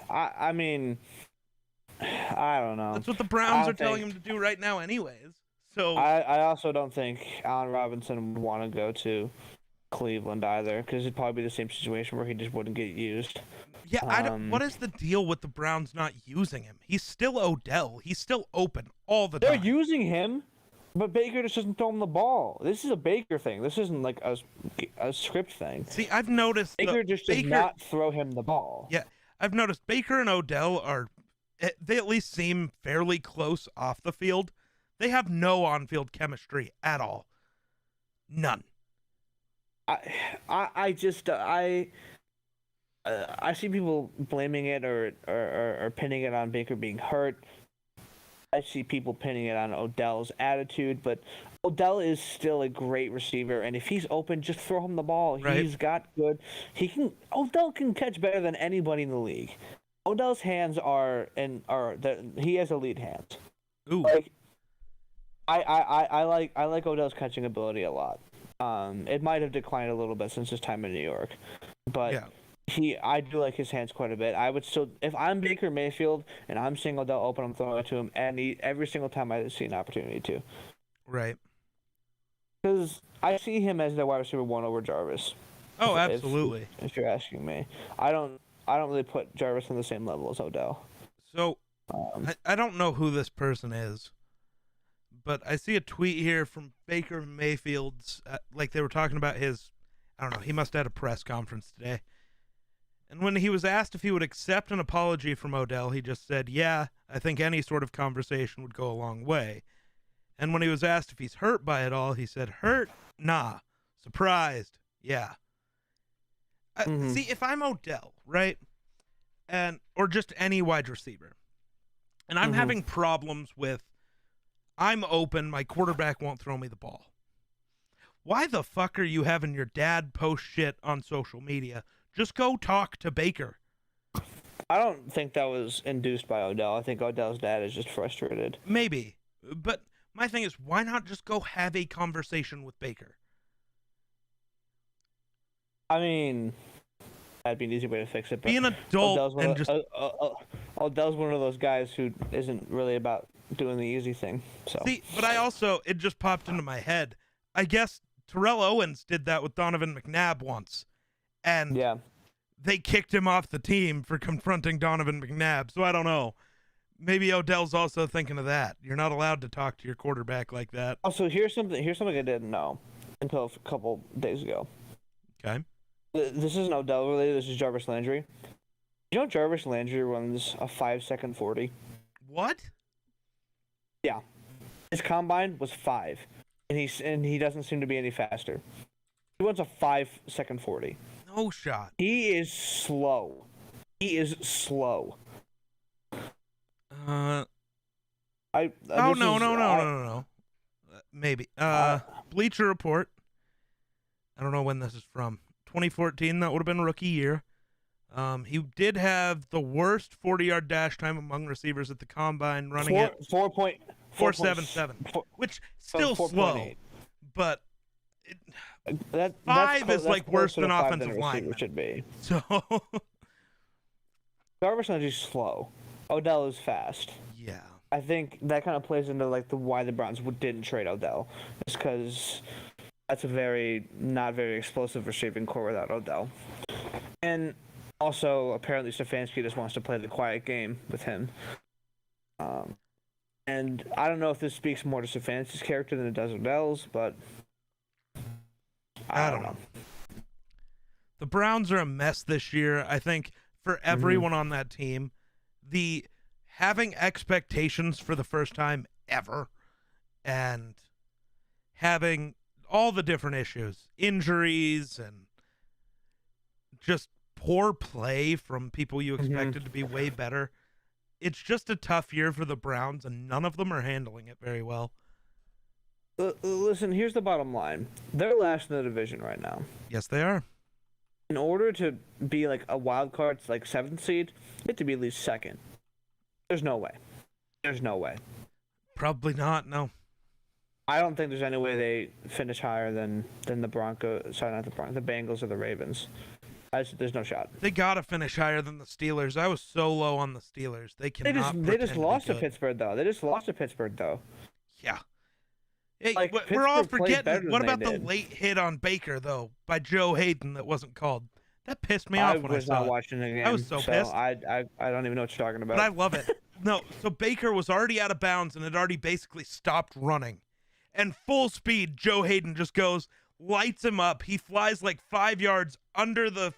I mean, I don't know. That's what the Browns are telling him to do right now anyways. So I also don't think Allen Robinson would want to go to Cleveland either, because it'd probably be the same situation where he just wouldn't get used. Yeah, what is the deal with the Browns not using him? He's still Odell. He's still open all the time. They're using him, but Baker just doesn't throw him the ball. This is a Baker thing. This isn't a script thing. See, I've noticed Baker does not throw him the ball. Yeah, I've noticed Baker and Odell they at least seem fairly close off the field. They have no on-field chemistry at all. None. I see people blaming it or pinning it on Baker being hurt. I see people pinning it on Odell's attitude, but Odell is still a great receiver, and if he's open, just throw him the ball. Right. He's got good. Odell can catch better than anybody in the league. Odell's hands he has elite hands. Ooh. Like, I like Odell's catching ability a lot. It might have declined a little bit since his time in New York, but yeah. I do like his hands quite a bit. I would still, if I'm Baker Mayfield and I'm seeing Odell open, I'm throwing it to him every single time I see an opportunity to. Right. Because I see him as the wide receiver 1 over Jarvis. Oh, absolutely. If you're asking me, I don't really put Jarvis on the same level as Odell. So, I don't know who this person is, but I see a tweet here from Baker Mayfield's, like they were talking about his, I don't know, he must have had a press conference today. And when he was asked if he would accept an apology from Odell, he just said, yeah, I think any sort of conversation would go a long way. And when he was asked if he's hurt by it all, he said, hurt? Nah. Surprised? Yeah. See, if I'm Odell, right, or just any wide receiver, and I'm having problems with, I'm open, my quarterback won't throw me the ball. Why the fuck are you having your dad post shit on social media? Just go talk to Baker. I don't think that was induced by Odell. I think Odell's dad is just frustrated. Maybe. But my thing is, why not just go have a conversation with Baker? I mean, that'd be an easy way to fix it. But be an adult and just... Odell's one of those guys who isn't really about doing the easy thing. So. See, but it just popped into my head. I guess Terrell Owens did that with Donovan McNabb once. And they kicked him off the team for confronting Donovan McNabb. So I don't know. Maybe Odell's also thinking of that. You're not allowed to talk to your quarterback like that. Also, here's something I didn't know until a couple days ago. Okay. This isn't Odell related. This is Jarvis Landry. You know Jarvis Landry runs a 5-second 40? What? Yeah. His combine was 5. And he doesn't seem to be any faster. He runs a 5-second 40. No shot. He is slow. No. Maybe. Bleacher Report. I don't know when this is from. 2014. That would have been rookie year. He did have the worst 40-yard dash time among receivers at the combine, running at 4.77, which still slow, but. That's 5 is like worse than offensive line should be. So Jarvis Landry's slow. Odell is fast. Yeah. I think that kind of plays into like why the Browns didn't trade Odell. It's because that's a not very explosive receiving core without Odell. And also apparently Stefanski just wants to play the quiet game with him. And I don't know if this speaks more to Stefanski's character than it does Odell's, but I don't know. The Browns are a mess this year. I think for everyone on that team, the having expectations for the first time ever and having all the different issues, injuries and just poor play from people you expected to be way better. It's just a tough year for the Browns and none of them are handling it very well. Listen, here's the bottom line. They're last in the division right now. Yes, they are. In order to be like a wild card, like 7th seed, they have to be at least 2nd. There's no way. Probably not, no. I don't think there's any way they finish higher than the Broncos. Sorry, not the Broncos. The Bengals or the Ravens. There's no shot. They got to finish higher than the Steelers. I was so low on the Steelers. They just lost to Pittsburgh, though. Yeah. Hey, like, we're all forgetting. What about the late hit on Baker, though, by Joe Hayden that wasn't called? That pissed me off when I saw it. I was not watching the game. I was so pissed. I don't even know what you're talking about. But I love it. No, so Baker was already out of bounds and had already basically stopped running. And full speed, Joe Hayden just goes, lights him up. He flies like 5 yards under the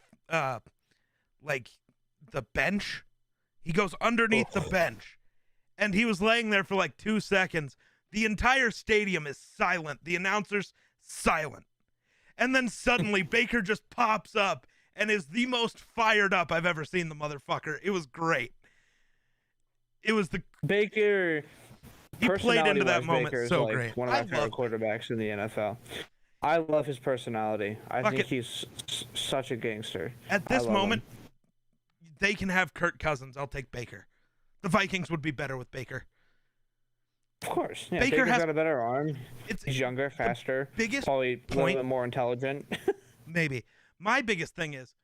the bench. He goes underneath the bench. And he was laying there for like 2 seconds. The entire stadium is silent. The announcer's silent. And then suddenly Baker just pops up and is the most fired up I've ever seen the motherfucker. It was great. It was the Baker. He played into that moment Baker so like great. One of my favorite quarterbacks in the NFL. I love his personality. I think he's such a gangster. At this moment, they can have Kirk Cousins. I'll take Baker. The Vikings would be better with Baker. Of course. Yeah, Baker's got a better arm. He's younger, faster, biggest probably a little bit more intelligent. Maybe. My biggest thing is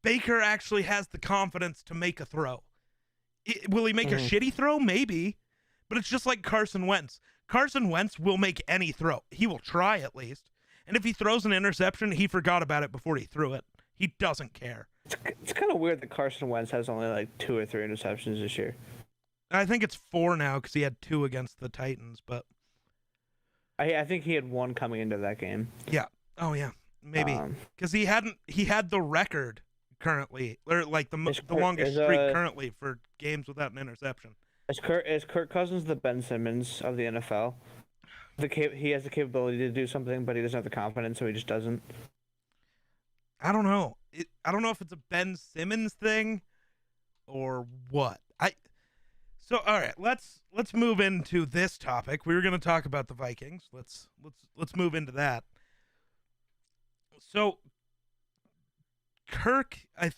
Baker actually has the confidence to make a throw. Will he make a shitty throw? Maybe. But it's just like Carson Wentz. Carson Wentz will make any throw. He will try at least. And if he throws an interception, he forgot about it before he threw it. He doesn't care. It's kind of weird that Carson Wentz has only like 2 or 3 interceptions this year. I think it's 4 now because he had 2 against the Titans, but I think he had 1 coming into that game. Yeah. Oh yeah. Maybe because he had the record currently, or like the longest streak currently for games without an interception. Is Kirk Cousins the Ben Simmons of the NFL? He has the capability to do something, but he doesn't have the confidence, so he just doesn't. I don't know. I don't know if it's a Ben Simmons thing or what. So all right, let's move into this topic. We were going to talk about the Vikings. Let's move into that. So Kirk, I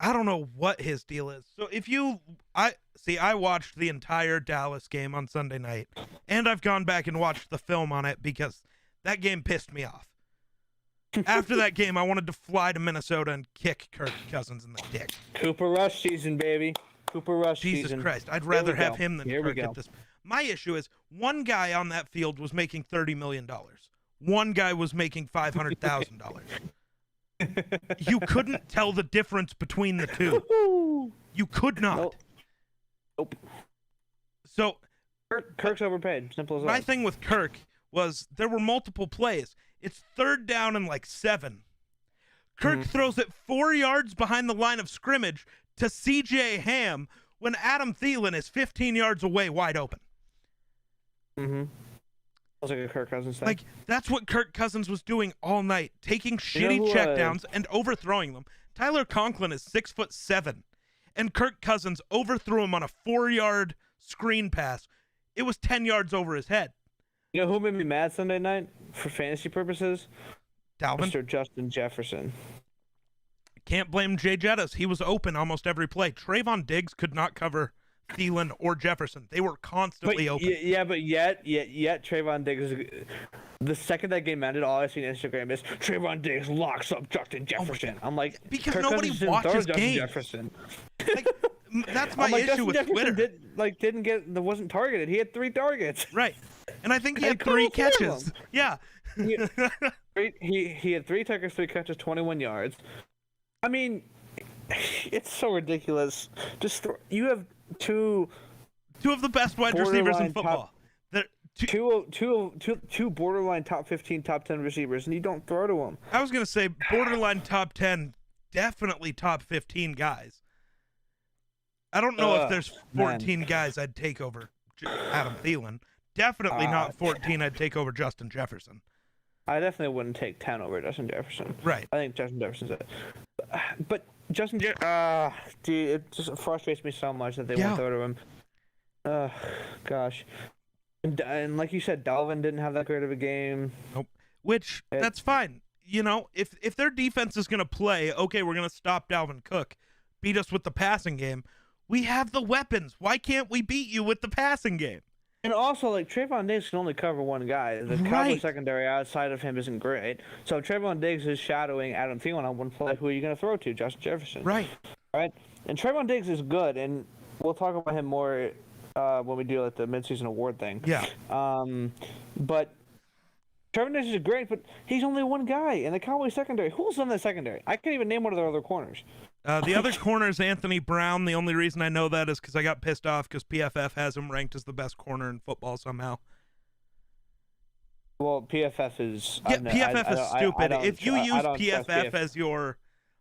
don't know what his deal is. So I watched the entire Dallas game on Sunday night, and I've gone back and watched the film on it because that game pissed me off. After that game, I wanted to fly to Minnesota and kick Kirk Cousins in the dick. Cooper Rush season, baby. Cooper Rush Jesus season. Christ, I'd rather have him than Kirk at this. My issue is one guy on that field was making $30 million. One guy was making $500,000. You couldn't tell the difference between the two. You could not. Nope. So Kirk's overpaid. Simple as that. My thing with Kirk was there were multiple plays. It's 3rd down and like 7. Kirk throws it 4 yards behind the line of scrimmage to C.J. Ham when Adam Thielen is 15 yards away, wide open. Like a Kirk Cousins thing. Like, that's what Kirk Cousins was doing all night, taking shitty checkdowns and overthrowing them. Tyler Conklin is 6'7", and Kirk Cousins overthrew him on a 4-yard screen pass. It was 10 yards over his head. You know who made me mad Sunday night for fantasy purposes? Dalvin? Mr. Justin Jefferson. Can't blame Jay Jettis. He was open almost every play. Trayvon Diggs could not cover Thielen or Jefferson. They were constantly open. Yeah, but yet Trayvon Diggs. The second that game ended, all I see on Instagram is Trayvon Diggs locks up Justin Jefferson. I'm like, because nobody watches games. Jefferson. Like, that's my issue with Twitter. Wasn't targeted. He had 3 targets. Right, and I think he had 3 catches. Yeah. He had 3 targets, 3 catches, 21 yards. I mean, it's so ridiculous. You have two of the best wide receivers in football. Two borderline top 15, top 10 receivers, and you don't throw to them. I was gonna say borderline top 10, definitely top 15 guys. I don't know if there's 14 guys I'd take over Adam Thielen. Definitely not 14 I'd take over Justin Jefferson. I definitely wouldn't take 10 over Justin Jefferson. Right. I think Justin Jefferson's it. But Justin dude, it just frustrates me so much that they won't throw to him. Gosh. And like you said, Dalvin didn't have that great of a game. Nope. Which, that's fine. You know, if their defense is going to play, okay, we're going to stop Dalvin Cook, beat us with the passing game. We have the weapons. Why can't we beat you with the passing game? And also, like, Trayvon Diggs can only cover one guy. The Cowboys secondary outside of him isn't great. So if Trayvon Diggs is shadowing Adam Thielen on one play, who are you going to throw to? Justin Jefferson. Right. And Trayvon Diggs is good, and we'll talk about him more when we do like the midseason award thing. Yeah. But Trayvon Diggs is great, but he's only one guy in the Cowboys secondary. Who's on the secondary? I can't even name one of their other corners. The other corner is Anthony Brown. The only reason I know that is because I got pissed off because PFF has him ranked as the best corner in football somehow. Well, PFF is... Yeah, PFF is stupid. If you use PFF as your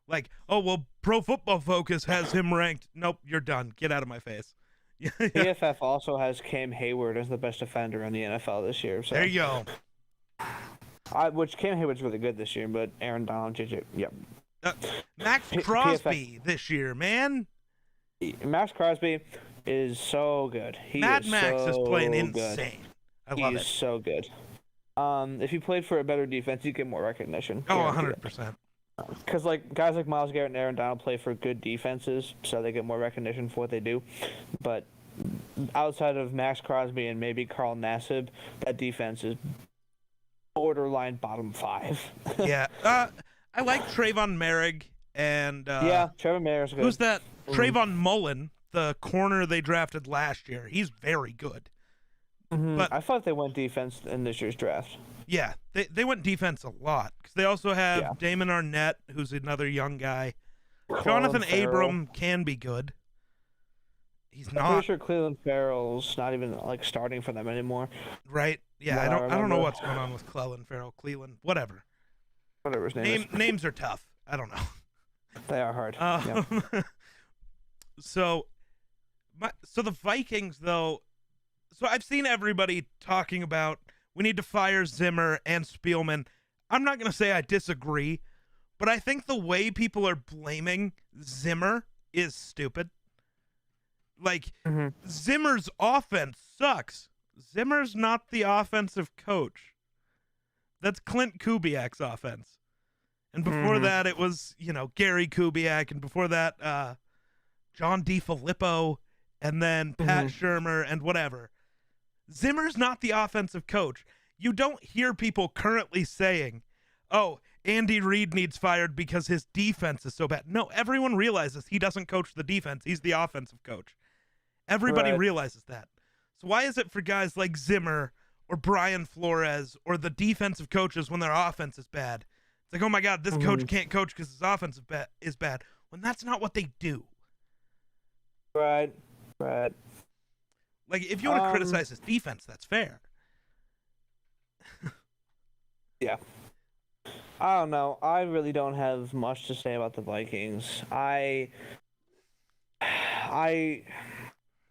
Like, oh well, Pro Football Focus has him ranked. Nope, you're done. Get out of my face. Yeah. PFF also has Cam Hayward as the best defender in the NFL this year. So There you go. which Cam Hayward's really good this year, but Aaron Donald, JJ, yep. Max Crosby this year, man. Max Crosby is so good. Max is playing insane. I love it. He's so good. If he played for a better defense, he'd get more recognition. Oh, 100%. Because like guys like Myles Garrett and Aaron Donald play for good defenses, so they get more recognition for what they do. But outside of Max Crosby and maybe Carl Nassib, that defense is borderline bottom 5. Yeah. I like Trayvon Merrick and Trayvon Merrick's good. Who's that? Trayvon Mullen, the corner they drafted last year. He's very good. But I thought they went defense in this year's draft. Yeah, they went defense a lot because they also have Damon Arnett, who's another young guy. Jonathan Abram can be good. He's not. I'm pretty sure Cleveland Farrell's not even like starting for them anymore. Right? Yeah, I don't know what's going on with Cleveland Farrell. Cleveland, whatever. Whatever his name is. Names are tough. I don't know. They are hard. So the Vikings though. So I've seen everybody talking about we need to fire Zimmer and Spielman. I'm not going to say I disagree, but I think the way people are blaming Zimmer is stupid. Like, Zimmer's offense sucks. Zimmer's not the offensive coach. That's Clint Kubiak's offense. And before that, it was, Gary Kubiak. And before that, John DeFilippo. And then Pat Shurmur and whatever. Zimmer's not the offensive coach. You don't hear people currently saying, oh, Andy Reid needs fired because his defense is so bad. No, everyone realizes he doesn't coach the defense. He's the offensive coach. Everybody realizes that. So why is it for guys like Zimmer or Brian Flores or the defensive coaches when their offense is bad? It's like, oh my God, this coach can't coach because his offense is bad. When that's not what they do. Right. Like, if you want to criticize his defense, that's fair. Yeah. I don't know. I really don't have much to say about the Vikings. I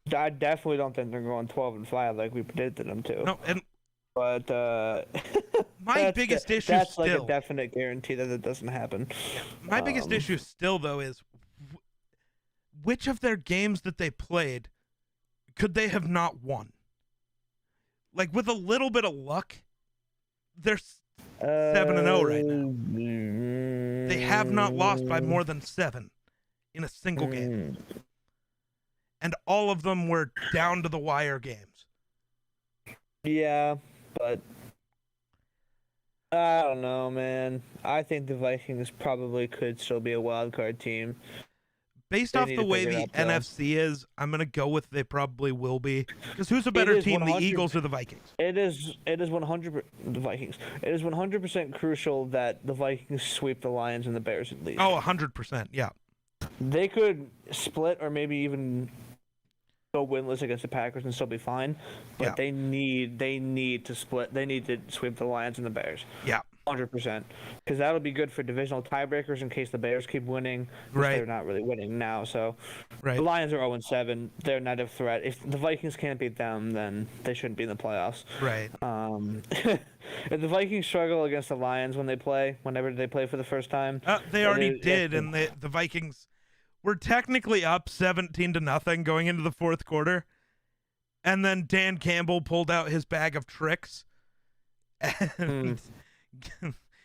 definitely don't think they're going 12-5 like we predicted them to. No, but my biggest issue that's still, like a definite guarantee that it doesn't happen. My biggest issue still, though, is which of their games that they played could they have not won? Like, with a little bit of luck, they're 7-0 right now. They have not lost by more than 7 in a single game. And all of them were down to the wire games. Yeah, but I don't know, man. I think the Vikings probably could still be a wild card team. Based off the way the NFC is, I'm going to go with they probably will be. Because who's a better team, the Eagles or the Vikings? It is 100% the Vikings. It is 100% crucial that the Vikings sweep the Lions and the Bears at least. Oh, 100%, yeah. They could split or maybe even go winless against the Packers and still be fine. But they need to split. They need to sweep the Lions and the Bears. Yeah. 100%, because that'll be good for divisional tiebreakers in case the Bears keep winning. Right, they're not really winning now. So, the Lions are 0-7. They're not a threat. If the Vikings can't beat them, then they shouldn't be in the playoffs. Right. If the Vikings struggle against the Lions whenever they play for the first time, they already did, and the Vikings were technically up 17-0 going into the fourth quarter, and then Dan Campbell pulled out his bag of tricks, and.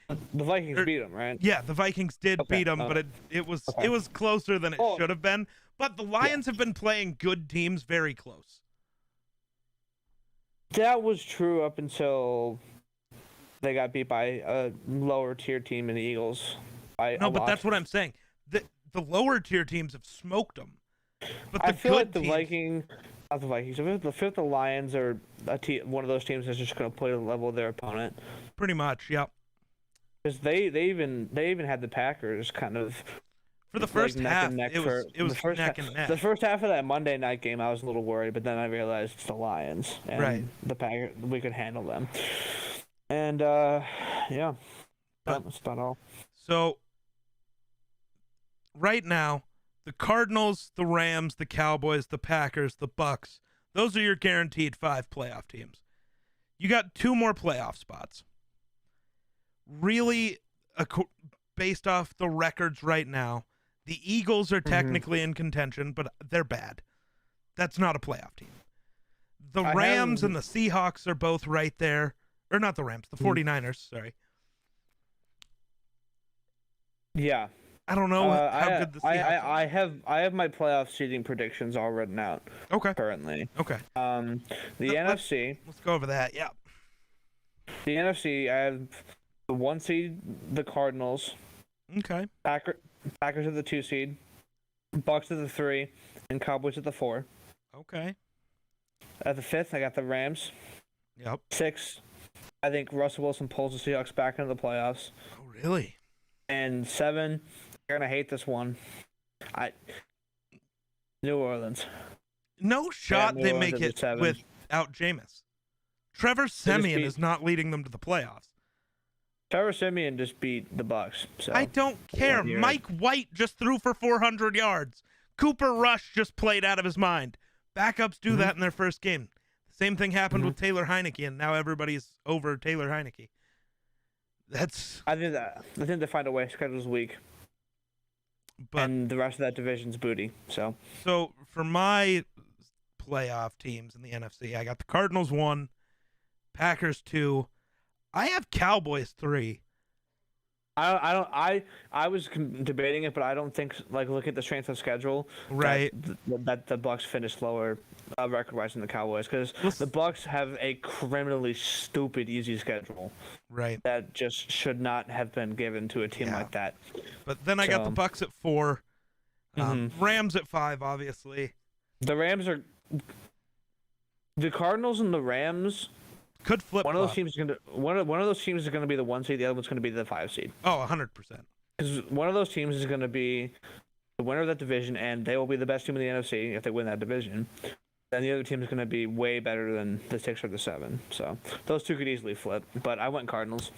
The Vikings beat them, right? Yeah, the Vikings did beat them, but it was closer than it should have been. But the Lions have been playing good teams very close. That was true up until they got beat by a lower tier team in the Eagles. No, but that's what I'm saying. The lower tier teams have smoked them. But I feel like the Vikings. Not the Vikings. I feel like the Lions are one of those teams that's just going to play to the level of their opponent. Pretty much, yep. Because they even had the Packers kind of for the first half. It was neck and neck. The first half of that Monday night game, I was a little worried, but then I realized it's the Lions and the Packers. We could handle them. And that's about all. So right now, the Cardinals, the Rams, the Cowboys, the Packers, the Bucks, those are your guaranteed 5 playoff teams. You got 2 more playoff spots. Really, based off the records right now, the Eagles are technically in contention, but they're bad. That's not a playoff team. The Rams and the Seahawks are both right there. Or not the Rams, the 49ers, sorry. Yeah. I don't know how good the Seahawks are. I have my playoff seeding predictions all written out. Okay. Currently. Okay. The NFC. Let's go over that. Yeah. The NFC, I have the 1 seed, the Cardinals. Okay. Packers at the 2 seed, Bucks at the 3, and Cowboys at the 4. Okay. At the 5th, I got the Rams. Yep. 6, I think Russell Wilson pulls the Seahawks back into the playoffs. Oh, really? And 7, you're gonna hate this one. New Orleans. No shot they make it without Jameis. Trevor Siemian is not leading them to the playoffs. Trevor Siemian just beat the Bucks. So I don't care. Mike White just threw for 400 yards. Cooper Rush just played out of his mind. Backups do that in their first game. The same thing happened with Taylor Heineke, and now everybody's over Taylor Heineke. I think they find a way. Schedule's weak. And the rest of that division's booty. So for my playoff teams in the NFC, I got the Cardinals 1, Packers 2. I have Cowboys 3. I was debating it, but I don't think, like, look at the strength of schedule, right? That the Bucks finished lower record-wise than the Cowboys, because the Bucks have a criminally stupid easy schedule, right? That just should not have been given to a team like that. But then I got the Bucks at 4, Rams at 5, obviously. The Cardinals and the Rams could flip. One of those teams is going to be the 1 seed. The other one's going to be the 5 seed. Oh, 100%. Because one of those teams is going to be the winner of that division, and they will be the best team in the NFC if they win that division. Then the other team is going to be way better than the 6 or the 7. So those 2 could easily flip. But I went Cardinals.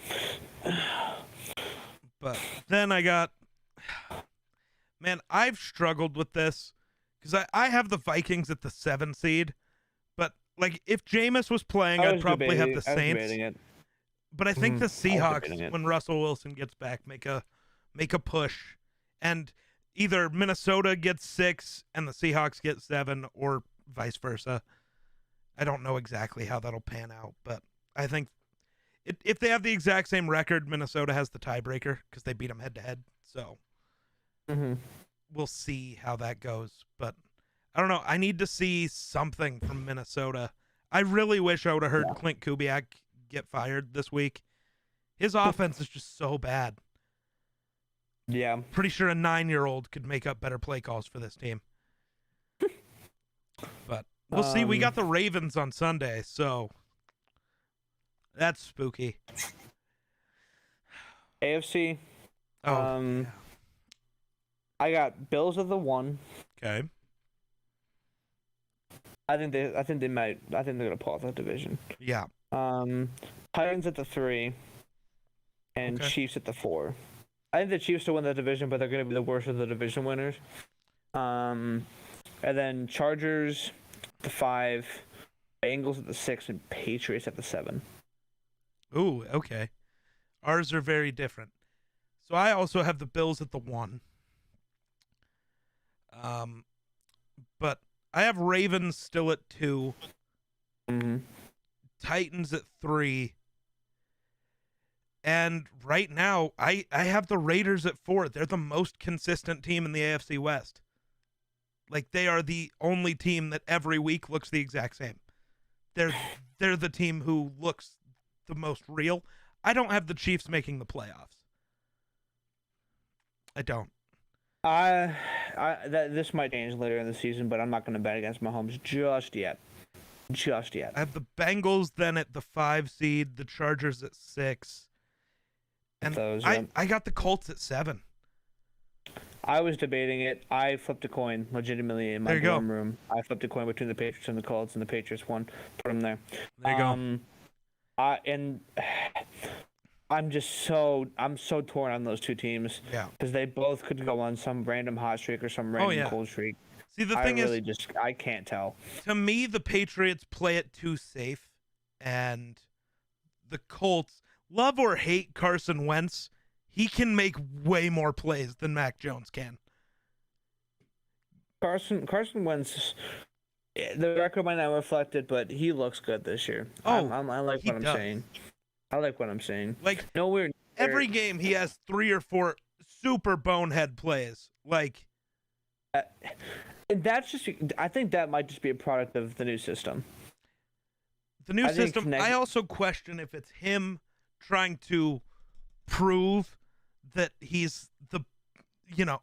But then I got, man, I've struggled with this because I have the Vikings at the 7 seed. Like, if Jameis was playing, I'd probably have the Saints. But I think the Seahawks, when Russell Wilson gets back, make a push. And either Minnesota gets 6 and the Seahawks get 7, or vice versa. I don't know exactly how that'll pan out. But I think if they have the exact same record, Minnesota has the tiebreaker because they beat them head-to-head. So we'll see how that goes. But I don't know. I need to see something from Minnesota. I really wish I would have heard Clint Kubiak get fired this week. His offense is just so bad. Yeah. Pretty sure a 9-year-old could make up better play calls for this team. But we'll see. We got the Ravens on Sunday, so that's spooky. AFC. Oh. I got Bills at the 1. Okay. I think they're gonna pull out that division. Yeah. Titans at the 3, and Chiefs at the 4. I think the Chiefs will win that division, but they're gonna be the worst of the division winners. And then Chargers at the 5, Bengals at the 6, and Patriots at the 7. Ooh, okay. Ours are very different. So I also have the Bills at the 1. But I have Ravens still at 2. Titans at 3. And right now, I have the Raiders at 4. They're the most consistent team in the AFC West. Like, they are the only team that every week looks the exact same. They're the team who looks the most real. I don't have the Chiefs making the playoffs. I don't. This might change later in the season, but I'm not going to bet against Mahomes just yet. I have the Bengals then at the 5 seed, the Chargers at 6, and I got the Colts at 7. I was debating it. I flipped a coin legitimately in my dorm room. I flipped a coin between the Patriots and the Colts, and the Patriots won. Put them there. There you go. And I'm so torn on those two teams. Yeah. Because they both could go on some random hot streak or some random cold streak. See, the thing is, I can't tell. To me, the Patriots play it too safe, and the Colts, love or hate Carson Wentz, he can make way more plays than Mac Jones can. Carson Wentz, the record might not reflect it, but he looks good this year. Oh, I like what I'm saying. I like what I'm saying. Like, nowhere every game he has 3 or 4 super bonehead plays. Like, that's just. I think that might just be a product of the new system. The new system. I also question if it's him trying to prove that he's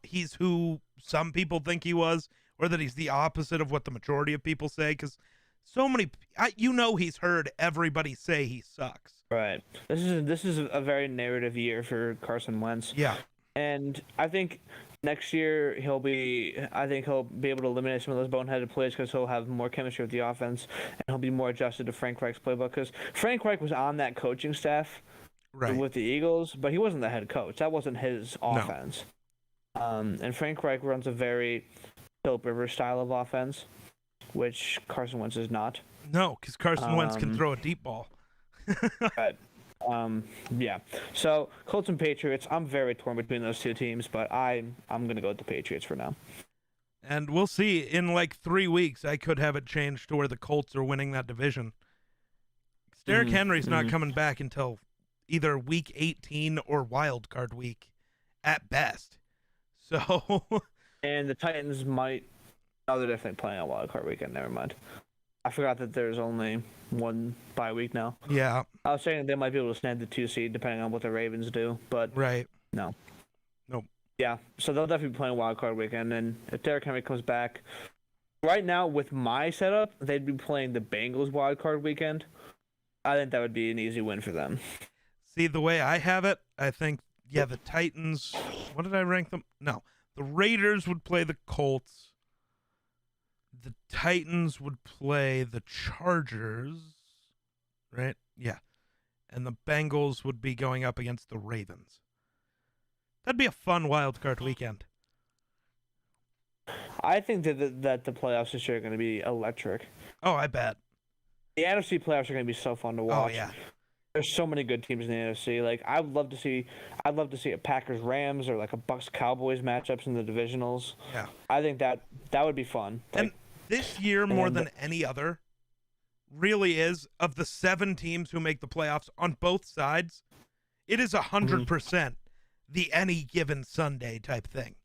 he's who some people think he was, or that he's the opposite of what the majority of people say. Because so many, he's heard everybody say he sucks. Right. This is a very narrative year for Carson Wentz. Yeah. And I think next year he'll be able to eliminate some of those boneheaded plays because he'll have more chemistry with the offense, and he'll be more adjusted to Frank Reich's playbook. Because Frank Reich was on that coaching staff with the Eagles, but he wasn't the head coach. That wasn't his offense. No. And Frank Reich runs a very Philip Rivers style of offense, which Carson Wentz is not. No, because Carson Wentz can throw a deep ball. Right. Yeah. So Colts and Patriots, I'm very torn between those two teams, but I'm gonna go with the Patriots for now. And we'll see. In like 3 weeks, I could have it changed to where the Colts are winning that division. Derrick Henry's not coming back until either week 18 or wild card week, at best. So. And the Titans might. No, they're definitely playing on wild card weekend. Never mind. I forgot that there's only one bye week now. Yeah. I was saying they might be able to snag the 2 seed depending on what the Ravens do, but no. Nope. Yeah, so they'll definitely be playing wild card weekend, and if Derrick Henry comes back, right now with my setup, they'd be playing the Bengals wild card weekend. I think that would be an easy win for them. See, the way I have it, I think, the Titans. What did I rank them? No, the Raiders would play the Colts. The Titans would play the Chargers, right? Yeah. And the Bengals would be going up against the Ravens. That'd be a fun wild card weekend. I think that the playoffs this year are going to be electric. Oh, I bet. The NFC playoffs are going to be so fun to watch. Oh, yeah. There's so many good teams in the NFC. Like, I'd love to see a Packers-Rams or like a Bucs-Cowboys matchups in the divisionals. Yeah. I think that would be fun. And this year, more than any other, really is, of the 7 teams who make the playoffs on both sides, it is 100% the any given Sunday type thing.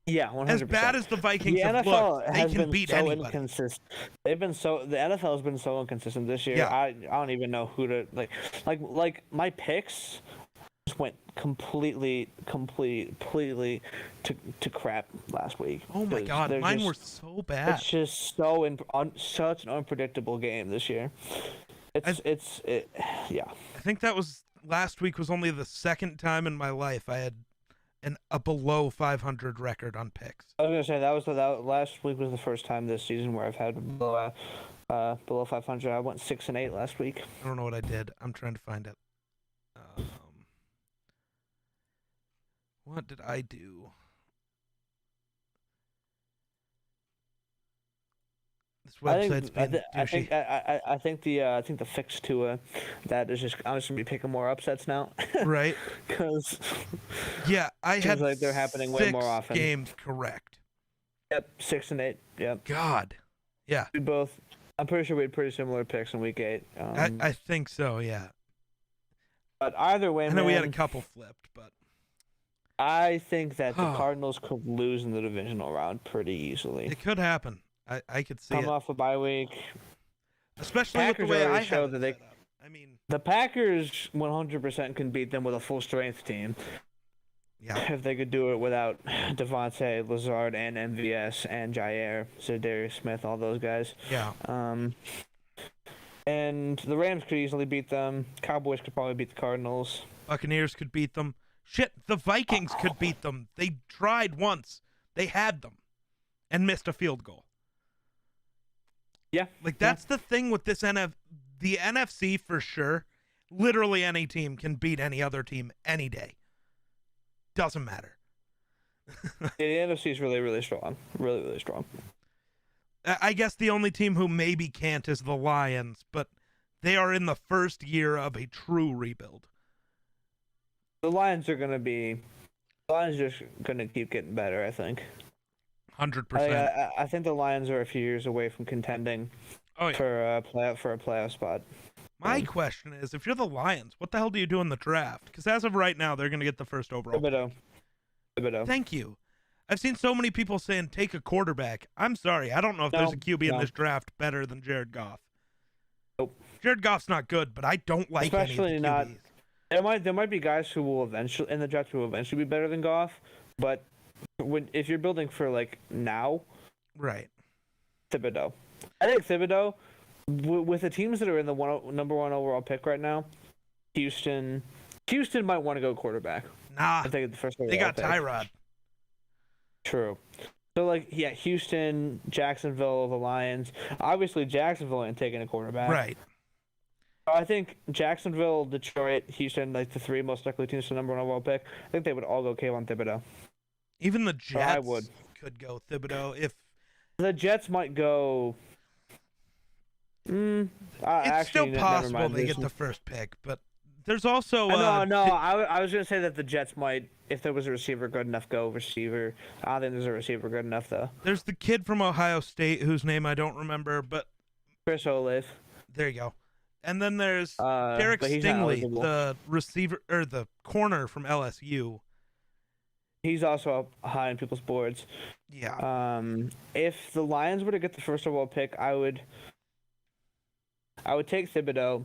Yeah, 100%. As bad as the Vikings have looked, they can beat anybody. The NFL has been so inconsistent this year. Yeah. I don't even know who to like my picks just went completely to crap last week. Oh my god, mine were so bad. It's just such an unpredictable game this year. Yeah. I think that was last week was only the second time in my life I had a below 500 record on picks. I was gonna say that last week was the first time this season where I've had below 500. I went 6-8 last week. I don't know what I did. I'm trying to find it. What did I do? This website's being douchey. I think the fix to that is just I'm just gonna be picking more upsets now. Right. Because I had like they're happening way more often. 6 games correct. Yep, 6-8. Yep. God. Yeah. We both. I'm pretty sure we had pretty similar picks in week 8. I think so. Yeah. But either way, I know we had a couple flipped, but I think that the Cardinals could lose in the divisional round pretty easily. It could happen. I could see Come off a bye week. Especially Packers with the way I have it set up. I mean, the Packers 100% can beat them with a full strength team. Yeah. If they could do it without Devontae, Lazard, and MVS, and Jair, Zadarius Smith, all those guys. Yeah. And the Rams could easily beat them. Cowboys could probably beat the Cardinals. Buccaneers could beat them. Shit, the Vikings could beat them. They tried once. They had them and missed a field goal. Yeah. Like, that's the thing with this the NFC for sure Literally any team can beat any other team any day. Doesn't matter. The NFC is really, really strong. Really, really strong. I guess the only team who maybe can't is the Lions, but they are in the first year of a true rebuild. The Lions are just going to keep getting better, I think. 100%. I think the Lions are a few years away from contending for a playoff spot. My question is, if you're the Lions, what the hell do you do in the draft? Because as of right now, they're going to get the first overall. Thibodeau. Thank you. I've seen so many people saying take a quarterback. I'm sorry. I don't know if there's a QB in this draft better than Jared Goff. Nope. Jared Goff's not good, but I don't like especially any of the QBs. not. There might be guys who will eventually in the draft who will eventually be better than Goff, but if you're building for like now, right? Thibodeau. I think Thibodeau, with the teams that are in the number one overall pick right now, Houston might want to go quarterback. Nah, I think the first they got Tyrod. True. So Houston, Jacksonville, the Lions. Obviously, Jacksonville ain't taking a quarterback. Right. I think Jacksonville, Detroit, Houston, the three most likely teams for the number one overall pick. I think they would all go Kayvon Thibodeau. Even the Jets could go Thibodeau if the Jets might go. It's still possible they get the first pick, but there's also no. I was gonna say that the Jets might, if there was a receiver good enough, go receiver. I don't think there's a receiver good enough though. There's the kid from Ohio State whose name I don't remember, but Chris Olave. There you go. And then there's Derek Stingley, the receiver or the corner from LSU. He's also high on people's boards. Yeah. If the Lions were to get the first overall pick, I would take Thibodeau,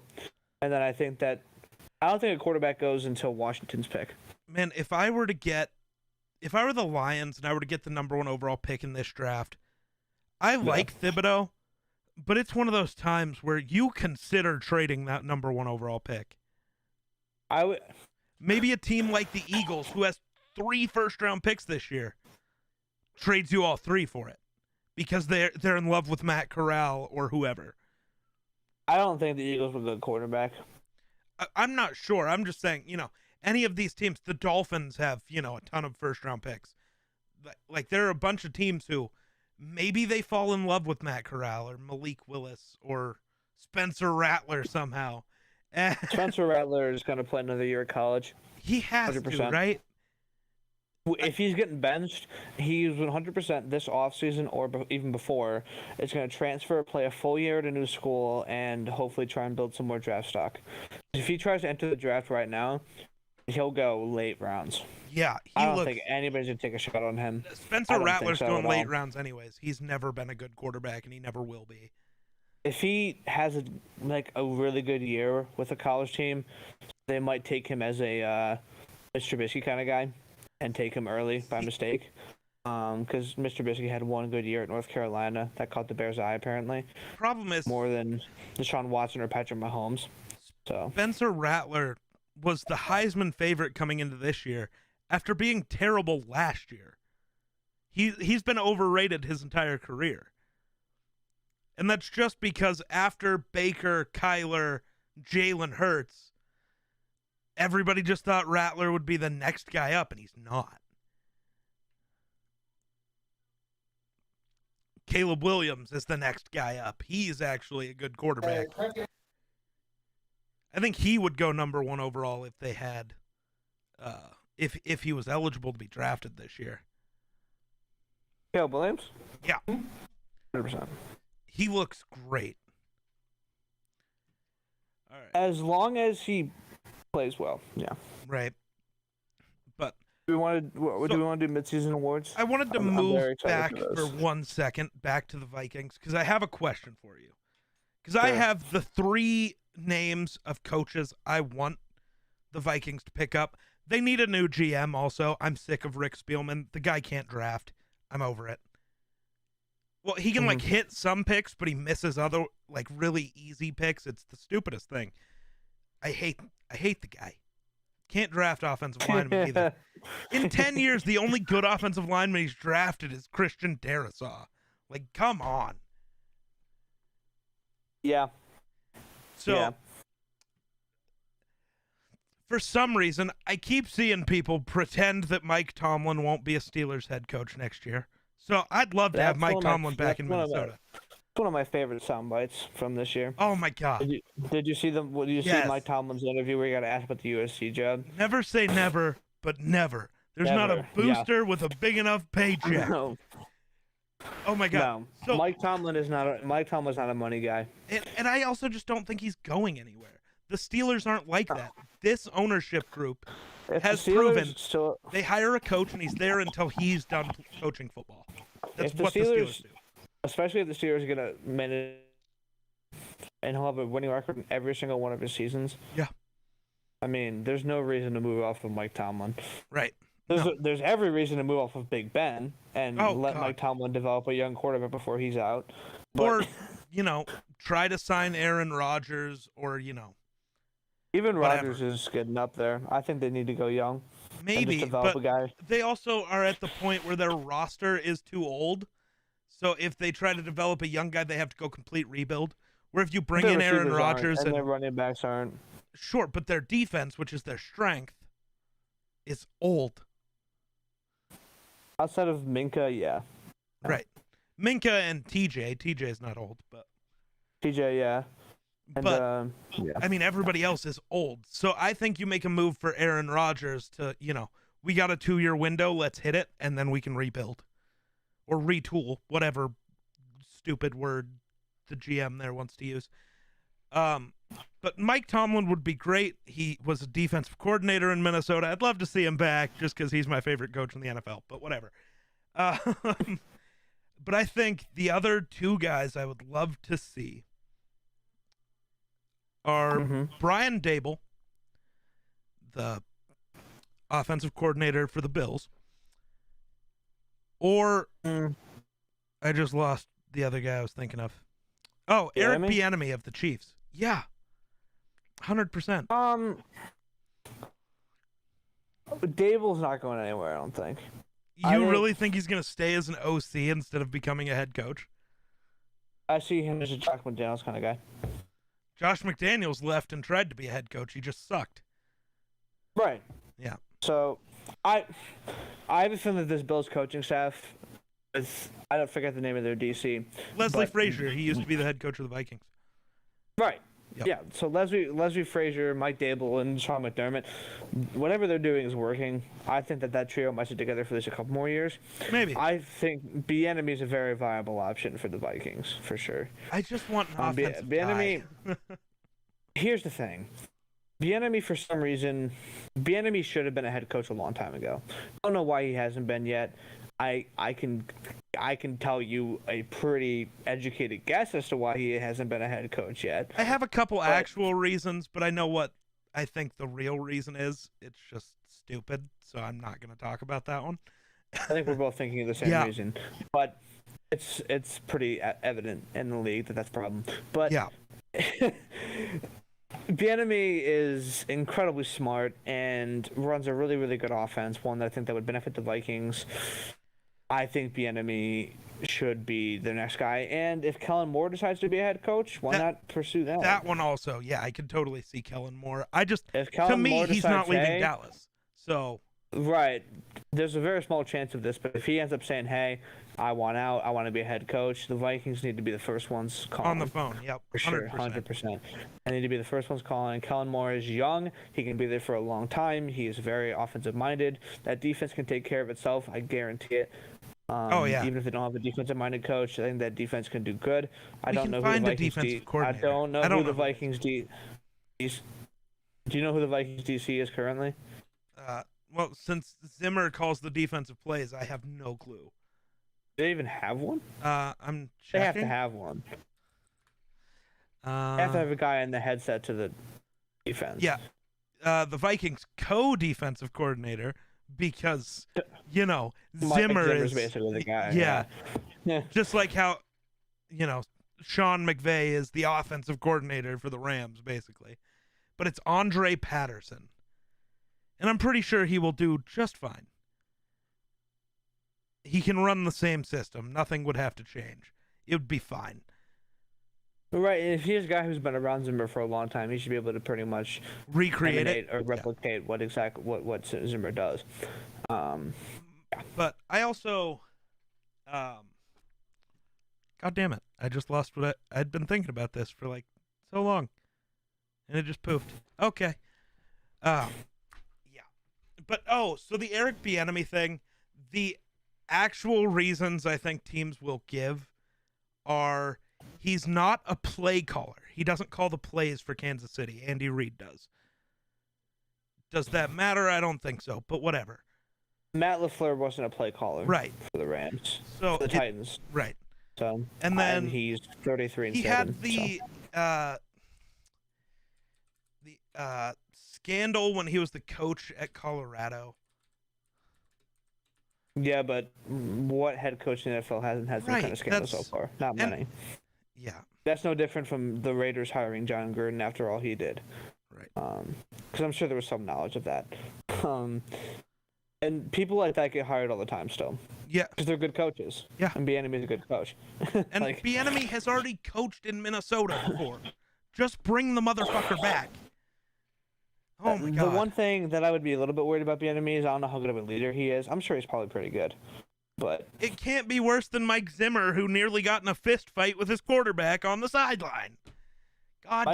and then I don't think a quarterback goes until Washington's pick. Man, if I were the Lions and I were to get the number one overall pick in this draft, I like Thibodeau, but it's one of those times where you consider trading that number one overall pick. I would. Maybe a team like the Eagles, who has 3 first-round picks this year, trades you all 3 for it because they're in love with Matt Corral or whoever. I don't think the Eagles would go quarterback. I'm not sure. I'm just saying, any of these teams, the Dolphins have, a ton of first-round picks. Like, there are a bunch of teams who maybe they fall in love with Matt Corral or Malik Willis or Spencer Rattler somehow. Spencer Rattler is going to play another year at college. He has 100%. To, right? If he's getting benched, he's 100% this offseason or even before. It's going to transfer, play a full year at a new school, and hopefully try and build some more draft stock. If he tries to enter the draft right now, he'll go late rounds. Yeah, I don't think anybody's going to take a shot on him. Spencer Rattler's going late rounds anyways. He's never been a good quarterback, and he never will be. If he has a really good year with a college team, they might take him as a Mr. Trubisky kind of guy. And take him early by mistake, because Mr. Trubisky had one good year at North Carolina that caught the Bears' eye apparently. Problem is more than Deshaun Watson or Patrick Mahomes. So Spencer Rattler was the Heisman favorite coming into this year after being terrible last year. He's been overrated his entire career, and that's just because after Baker, Kyler, Jalen Hurts, everybody just thought Rattler would be the next guy up, and he's not. Caleb Williams is the next guy up. He's actually a good quarterback. I think he would go number one overall if they had, if he was eligible to be drafted this year. Caleb Williams? Yeah. 100%. He looks great. All right. As long as he plays well, yeah. Right. But do we want to do midseason awards? I wanted to move back for 1 second, back to the Vikings, because I have a question for you. Because I have the 3 names of coaches I want the Vikings to pick up. They need a new GM also. I'm sick of Rick Spielman. The guy can't draft. I'm over it. Well, he can hit some picks, but he misses other really easy picks. It's the stupidest thing. I hate the guy. Can't draft offensive linemen either. In 10 years, the only good offensive lineman he's drafted is Christian Darrisaw. Come on. Yeah. So, for some reason, I keep seeing people pretend that Mike Tomlin won't be a Steelers head coach next year. So I'd love to have Mike Tomlin back in Minnesota. It's one of my favorite sound bites from this year. Oh my God! Did you see them? Did you see Mike Tomlin's interview where he got asked about the USC job? Never say never, but never. There's not a booster with a big enough paycheck. No. Oh my God! No. So, Mike Tomlin's not a money guy. And I also just don't think he's going anywhere. The Steelers aren't like that. This ownership group has proven they hire a coach and he's there until he's done coaching football. That's what the Steelers do. Especially if the Steelers are going to manage and he'll have a winning record in every single one of his seasons. Yeah. I mean, there's no reason to move off of Mike Tomlin. Right. There's every reason to move off of Big Ben and let Mike Tomlin develop a young quarterback before he's out. Or, try to sign Aaron Rodgers or, Even Rodgers is getting up there. I think they need to go young. Maybe, just develop a guy. They also are at the point where their roster is too old. So if they try to develop a young guy, they have to go complete rebuild. Where if you bring in Aaron Rodgers and their running backs aren't. Sure, but their defense, which is their strength, is old. Outside of Minka, yeah. Right. Minka and TJ. TJ is not old, but TJ, yeah. And, but I mean, everybody else is old. So I think you make a move for Aaron Rodgers to, we got a 2-year window, let's hit it, and then we can rebuild. Or retool, whatever stupid word the GM there wants to use. But Mike Tomlin would be great. He was a defensive coordinator in Minnesota. I'd love to see him back just because he's my favorite coach in the NFL, but whatever. But I think the other two guys I would love to see are Brian Daboll, the offensive coordinator for the Bills, or I just lost the other guy I was thinking of. Oh, Eric Bieniemy of the Chiefs. Yeah, 100%. Daboll's not going anywhere, I don't think. You really think he's going to stay as an OC instead of becoming a head coach? I see him as a Josh McDaniels kind of guy. Josh McDaniels left and tried to be a head coach. He just sucked. Right. Yeah. So, I have a feeling that this Bills coaching staff is, I don't forget the name of their DC. Leslie Frazier. He used to be the head coach of the Vikings. Right. Yep. Yeah. So Leslie Frazier, Mike Daboll, and Sean McDermott, whatever they're doing is working. I think that trio might sit together for this a couple more years. Maybe. I think Bieniemy is a very viable option for the Vikings for sure. I just want an offensive guy. Here's the thing. Bieniemy, for some reason, Bieniemy should have been a head coach a long time ago. I don't know why he hasn't been yet. I can tell you a pretty educated guess as to why he hasn't been a head coach yet. I have a couple actual reasons, but I know what I think the real reason is. It's just stupid, so I'm not going to talk about that one. I think we're both thinking of the same reason, but it's pretty evident in the league that that's a problem. But yeah. Bieniemy is incredibly smart and runs a really, really good offense, one that I think that would benefit the Vikings. I think Bieniemy should be the next guy. And if Kellen Moore decides to be a head coach, why not pursue that? That one also, yeah, I could totally see Kellen Moore. To me, he's not leaving Dallas. So right. There's a very small chance of this, but if he ends up saying, hey, I want out, I want to be a head coach, the Vikings need to be the first ones calling. On the phone, yep. For sure, 100%. They need to be the first ones calling. Kellen Moore is young. He can be there for a long time. He is very offensive-minded. That defense can take care of itself. I guarantee it. Even if they don't have a defensive-minded coach, I think that defense can do good. I don't know who the Vikings do you know who the Vikings DC is currently? Well, since Zimmer calls the defensive plays, I have no clue. Do they even have one? I'm checking. They have to have one. They have to have a guy in the headset to the defense. Yeah. The Vikings co-defensive coordinator, because, Zimmer is basically the guy. Yeah. Just like how, Sean McVay is the offensive coordinator for the Rams, basically. But it's Andre Patterson. And I'm pretty sure he will do just fine. He can run the same system. Nothing would have to change. It would be fine. Right, and if he's a guy who's been around Zimmer for a long time, he should be able to pretty much Recreate emanate it or replicate what Zimmer does. But I also, God damn it, I just lost what I'd been thinking about this for like so long, and it just poofed. Okay, yeah, but so the Eric Bieniemy thing, the actual reasons I think teams will give are he's not a play caller. He doesn't call the plays for Kansas City. Andy Reid does. Does that matter? I don't think so, but whatever. Matt LaFleur wasn't a play caller, right, for the Rams, so for the Titans, right. So and then he's 33-7. He had the scandal when he was the coach at Colorado. Yeah, but what head coach in the NFL hasn't had some kind of scandal so far? Not many. Yeah. That's no different from the Raiders hiring John Gruden after all he did. Right. Because I'm sure there was some knowledge of that. And people like that get hired all the time still. Yeah. Because they're good coaches. Yeah. And Bieniemy's a good coach. And Bieniemy has already coached in Minnesota before. Just bring the motherfucker back. Oh my God. The one thing that I would be a little bit worried about Bieniemy is I don't know how good of a leader he is. I'm sure he's probably pretty good. But it can't be worse than Mike Zimmer, who nearly got in a fist fight with his quarterback on the sideline. God damn.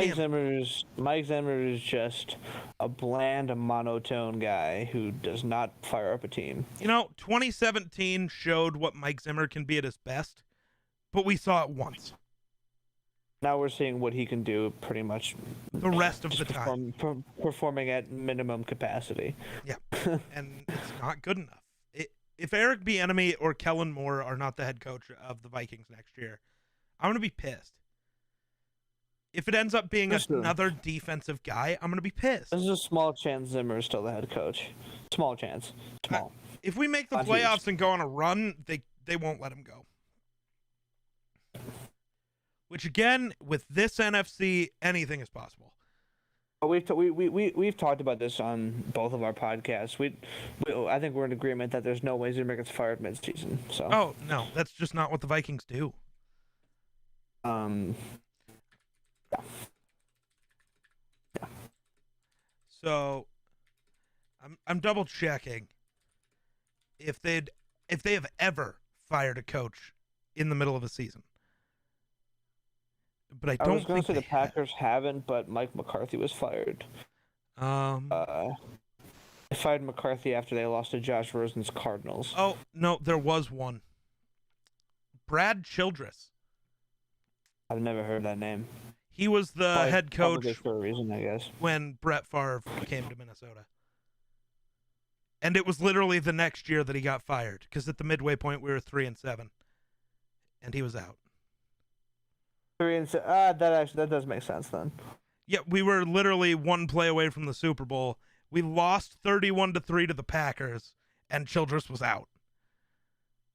Mike Zimmer is just a bland, monotone guy who does not fire up a team. 2017 showed what Mike Zimmer can be at his best, but we saw it once. Now we're seeing what he can do pretty much the rest of the time. Performing at minimum capacity. Yeah, and it's not good enough. If Eric Bieniemy or Kellen Moore are not the head coach of the Vikings next year, I'm going to be pissed. If it ends up being another defensive guy, I'm going to be pissed. There's a small chance Zimmer is still the head coach. Small chance. Small. If we make the playoffs and go on a run, they won't let him go. Which, again, with this NFC, anything is possible. We've talked about this on both of our podcasts. I think we're in agreement that there's no way Zimmer gets fired mid-season. So. Oh no, that's just not what the Vikings do. Yeah. So, I'm double checking if they have ever fired a coach in the middle of a season. But I don't was going think to say the Packers haven't, but Mike McCarthy was fired. They fired McCarthy after they lost to Josh Rosen's Cardinals. Oh, no, there was one. Brad Childress. I've never heard that name. He was the head coach for a reason, I guess. When Brett Favre came to Minnesota. And it was literally the next year that he got fired, because at the midway point we were 3-7, and he was out. 3-7. That does make sense then. Yeah, we were literally one play away from the Super Bowl. We lost 31-3 to the Packers, and Childress was out.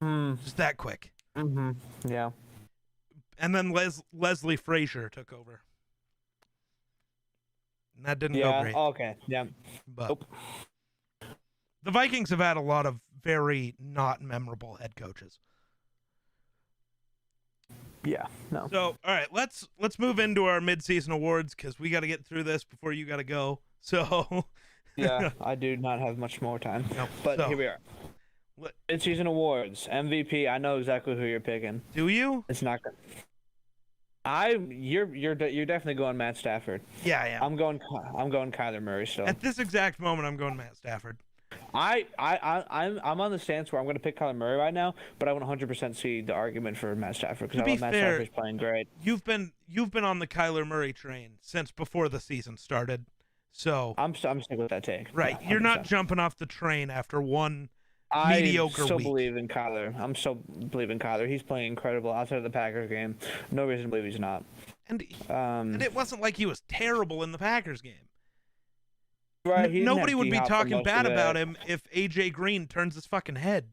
Just that quick. Mm-hmm. Yeah. And then Leslie Frazier took over. And that didn't go great. Okay. Yeah. But the Vikings have had a lot of very not memorable head coaches. Yeah. No. So, all right, let's move into our midseason awards because we got to get through this before you got to go. So. Yeah, I do not have much more time. Nope. But here we are. Midseason awards, MVP. I know exactly who you're picking. Do you? It's not good. You're definitely going Matt Stafford. Yeah, I am. I'm going Kyler Murray still. At this exact moment, I'm going Matt Stafford. I'm on the stance where I'm going to pick Kyler Murray right now, but I want 100% see the argument for Matt Stafford because I love Matt Stafford's playing great. You've been on the Kyler Murray train since before the season started, so I'm sticking with that take. Right, yeah, you're not jumping off the train after one mediocre week. Believe in Kyler. I'm still believing Kyler. He's playing incredible outside of the Packers game. No reason to believe he's not. And it wasn't like he was terrible in the Packers game. Right, nobody would be talking bad about him if AJ Green turns his fucking head.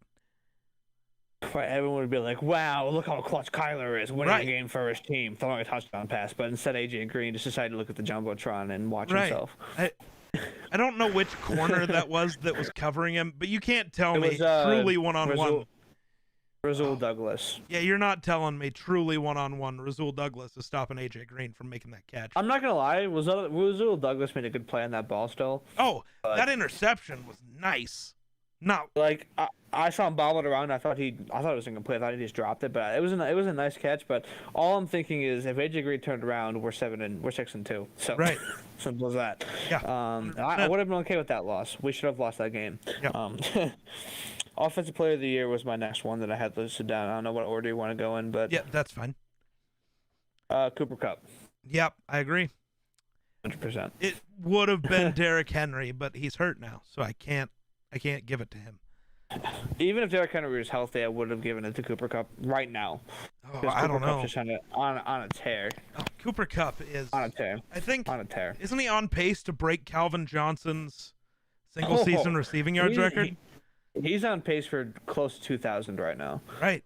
Right, everyone would be like, "Wow, look how clutch Kyler is winning a game for his team, throwing a touchdown pass." But instead, AJ Green just decided to look at the jumbotron and watch himself. I don't know which corner that was covering him, but you can't tell me truly one-on-one. Rasul Douglas. Yeah, you're not telling me truly one-on-one Rasul Douglas is stopping AJ Green from making that catch. I'm not gonna lie, Rasul Douglas made a good play on that ball still. Oh, that interception was nice. Not like I saw him bobble it around. I thought it was incomplete. I thought he just dropped it, but it was a nice catch. But all I'm thinking is if AJ Green turned around, we're 6-2. So right, simple as that. Yeah, I would have been okay with that loss. We should have lost that game. Yeah. Offensive Player of the Year was my next one that I had listed down. I don't know what order you want to go in, but yeah, that's fine. Cooper Kupp. Yep, I agree. 100%. It would have been Derrick Henry, but he's hurt now, so I can't give it to him. Even if Derrick Henry was healthy, I would have given it to Cooper Kupp right now. Oh, I don't know. Just on a tear. Oh, Cooper Kupp is on a tear. I think on a tear. Isn't he on pace to break Calvin Johnson's single-season receiving yards record? He's on pace for close to 2,000 right now. Right.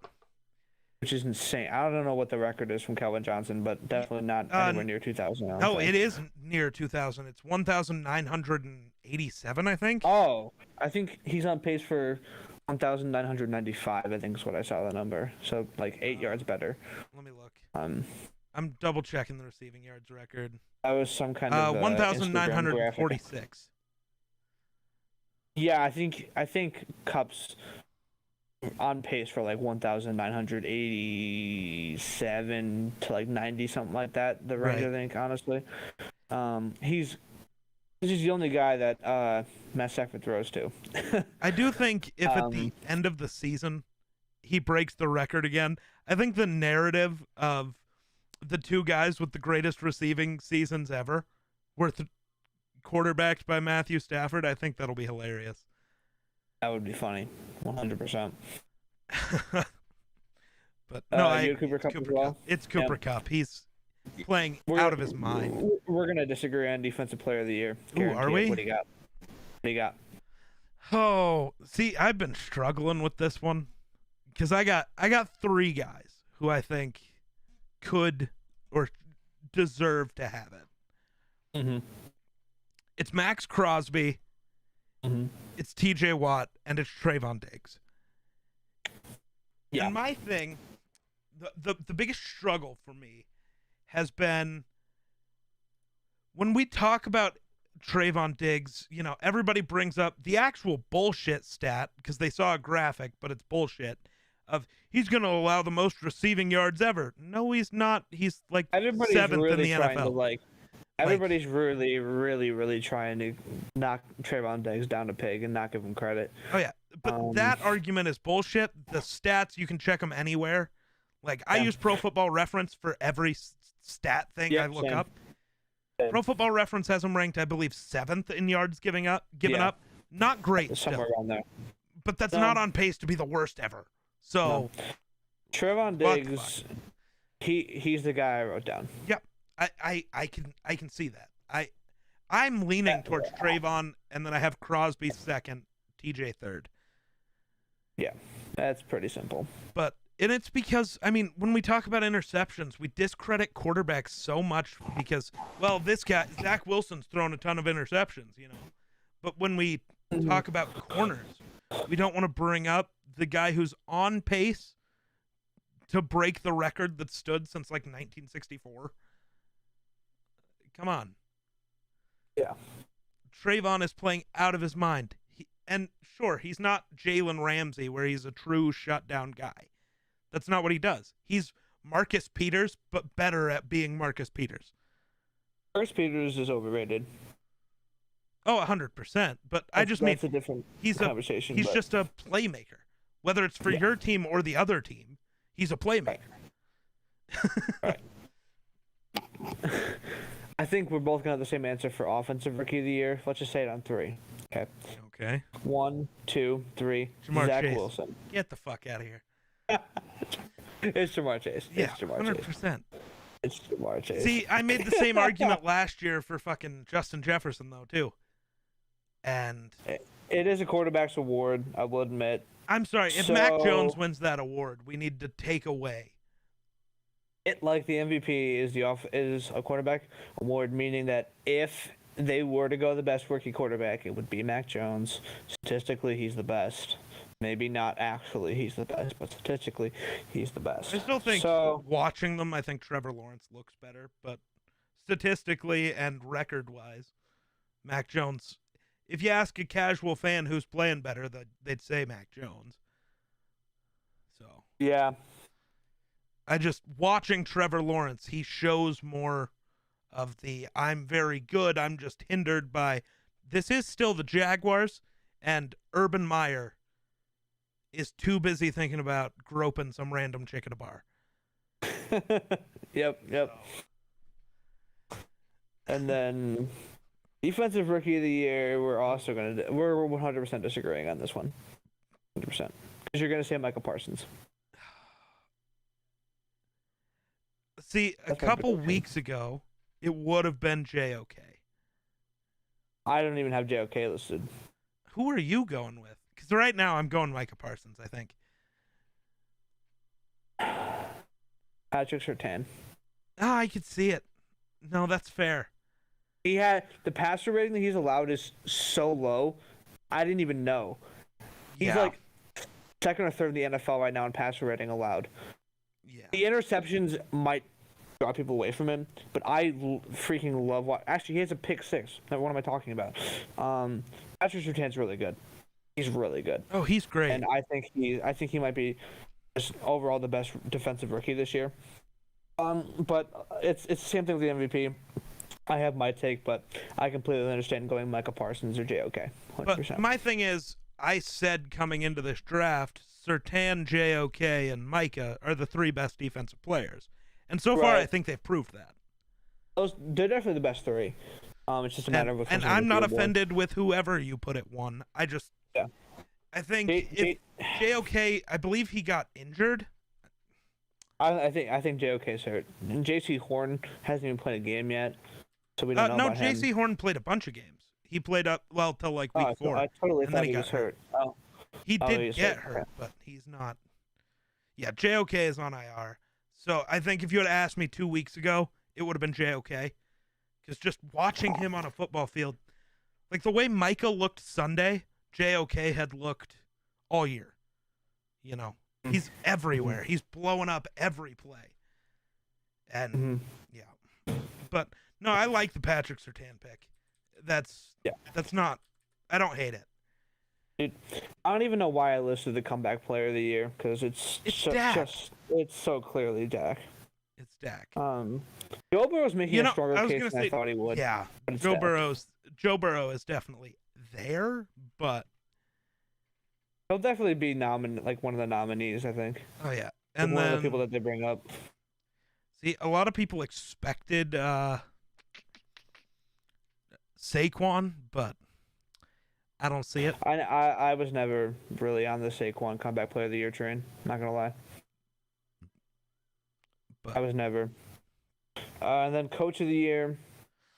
Which is insane. I don't know what the record is from Calvin Johnson, but definitely not anywhere near 2,000. No, it is near 2,000. It's 1,987, I think. Oh, I think he's on pace for 1,995, I think is what I saw the number. So, like, 8 yards better. Let me look. I'm double-checking the receiving yards record. That was some kind of 1,946. Yeah, I think Kupp's on pace for like 1,987 to like 90, something like that. The range, right. I think, honestly. He's the only guy that Matt Stafford throws to. I do think if at the end of the season he breaks the record again, I think the narrative of the two guys with the greatest receiving seasons ever were quarterbacked by Matthew Stafford, I think that'll be hilarious. That would be funny, 100%. But no, Cooper Kupp as well? It's Cooper Kupp. He's playing out of his mind. We're gonna disagree on Defensive Player of the Year. Ooh, are we? What do you got? Oh, see, I've been struggling with this one because I got 3 guys who I think could or deserve to have it. Mm-hmm. It's Max Crosby, it's TJ Watt, and it's Trayvon Diggs. Yeah. And my thing, the biggest struggle for me has been when we talk about Trayvon Diggs, you know, everybody brings up the actual bullshit stat because they saw a graphic, but it's bullshit, of he's going to allow the most receiving yards ever. No, he's not. He's like everybody's 7th really in the NFL. Everybody's really, really, really trying to knock Trayvon Diggs down a peg and not give him credit. Oh, yeah. But that argument is bullshit. The stats, you can check them anywhere. Like, I use Pro Football Reference for every stat thing I look up. Same. Pro Football Reference has him ranked, I believe, 7th in yards given up. Not great somewhere still. around there. But that's not on pace to be the worst ever. So, Trayvon Diggs, he's the guy I wrote down. Yep. I can see that. I'm leaning towards Trayvon, and then I have Crosby 2nd, TJ 3rd. Yeah, that's pretty simple. And it's because, I mean, when we talk about interceptions, we discredit quarterbacks so much because, well, this guy, Zach Wilson's thrown a ton of interceptions, you know. But when we talk about corners, we don't want to bring up the guy who's on pace to break the record that stood since like 1964. Come on. Yeah. Trayvon is playing out of his mind. And sure, he's not Jalen Ramsey where he's a true shutdown guy. That's not what he does. He's Marcus Peters, but better at being Marcus Peters. Marcus Peters is overrated. Oh, 100%. But I just mean that's a different conversation. He's just a playmaker. Whether it's for your team or the other team, he's a playmaker. Right. I think we're both gonna have the same answer for Offensive Rookie of the Year. Let's just say it on 3. Okay. 1, 2, 3. Zach Wilson. Get the fuck out of here. It's Jamar Chase. Yeah, 100%. It's Jamar Chase. See, I made the same argument last year for fucking Justin Jefferson, though, too. And it is a quarterback's award, I will admit. I'm sorry. If Mac Jones wins that award, we need to take away. It, like the MVP, is a quarterback award, meaning that if they were to go the best rookie quarterback, it would be Mac Jones. Statistically, he's the best. Maybe not actually he's the best, but statistically he's the best. I still think watching them, I think Trevor Lawrence looks better, but statistically and record-wise, Mac Jones. If you ask a casual fan who's playing better, they'd say Mac Jones. So yeah, I just watching Trevor Lawrence, he shows more of the I'm very good. I'm just hindered by this is still the Jaguars, and Urban Meyer is too busy thinking about groping some random chick at a bar. Yep. And then defensive rookie of the year, we're 100% disagreeing on this one. 100%. Because you're going to say Michael Parsons. See, a couple weeks ago, it would have been JOK. I don't even have JOK listed. Who are you going with? Because right now I'm going Micah Parsons, I think. Patrick Surtain. I could see it. No, that's fair. He had the passer rating that he's allowed is so low. I didn't even know. He's like second or third in the NFL right now in passer rating allowed. Yeah. The interceptions might draw people away from him, but I freaking love actually, he has a pick six. What am I talking about? Patrick Surtain's really good. He's really good. Oh, he's great. And I think he might be just overall the best defensive rookie this year. But it's the same thing with the MVP. I have my take, but I completely understand going Micah Parsons or JOK. 100%. But my thing is, I said coming into this draft, Surtain, JOK, and Micah are the three best defensive players. And so far, I think they've proved that. They're definitely the best three. It's just a matter of which. And I'm not offended with whoever you put at one. I just, I think if JOK, I believe he got injured. I think JOK's hurt. And JC Horn hasn't even played a game yet, so we don't know about him. JC Horn played a bunch of games. He played up till like week 4. I totally thought he was hurt. He did get hurt, but he's not. Yeah, JOK is on IR. So I think if you had asked me 2 weeks ago, it would have been JOK. Because just watching him on a football field, like the way Micah looked Sunday, JOK had looked all year. You know, he's everywhere. He's blowing up every play. And but no, I like the Patrick Surtain pick. That's not. I don't hate it. Dude, I don't even know why I listed the comeback player of the year because it's so clearly Dak. It's Dak. Joe Burrow's making a stronger case than I thought he would. Yeah, Joe Burrow is definitely there, but he'll definitely be one of the nominees, I think. Oh yeah, and one of the people that they bring up. See, a lot of people expected Saquon, but I don't see it. I was never really on the Saquon comeback player of the year train. Not gonna lie. But I was never. And then coach of the year,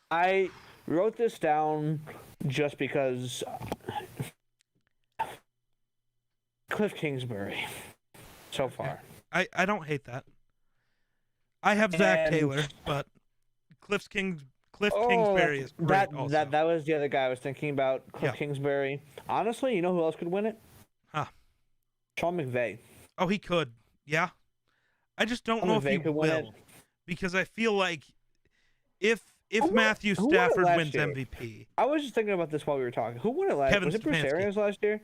I wrote this down just because Cliff Kingsbury so far. I don't hate that. I have Zach Taylor, but Cliff Kingsbury is great also. That was the other guy I was thinking about, Cliff Kingsbury. Honestly, you know who else could win it? Huh. Sean McVay. Oh, he could. Yeah. I just don't know if he will. Because I feel like if Matthew Stafford wins MVP. I was just thinking about this while we were talking. Who won it last year? Was it Bruce Stefanski. Arians last year?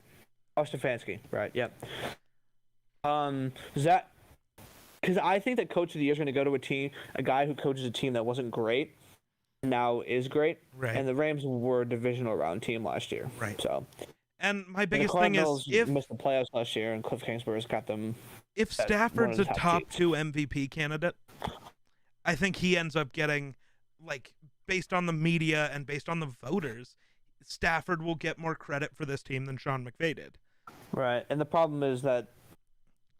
Oh, Stefanski. Right, yep. Is that... Because I think that coach of the year is going to go to a guy who coaches a team that wasn't great, now is great. Right. And the Rams were a divisional round team last year. Right. So. And my biggest thing is if missed the playoffs last year, and Cliff Kingsbury's got them. If Stafford's a top 2 MVP candidate, I think he ends up getting, like, based on the media and based on the voters, Stafford will get more credit for this team than Sean McVay did. Right, and the problem is that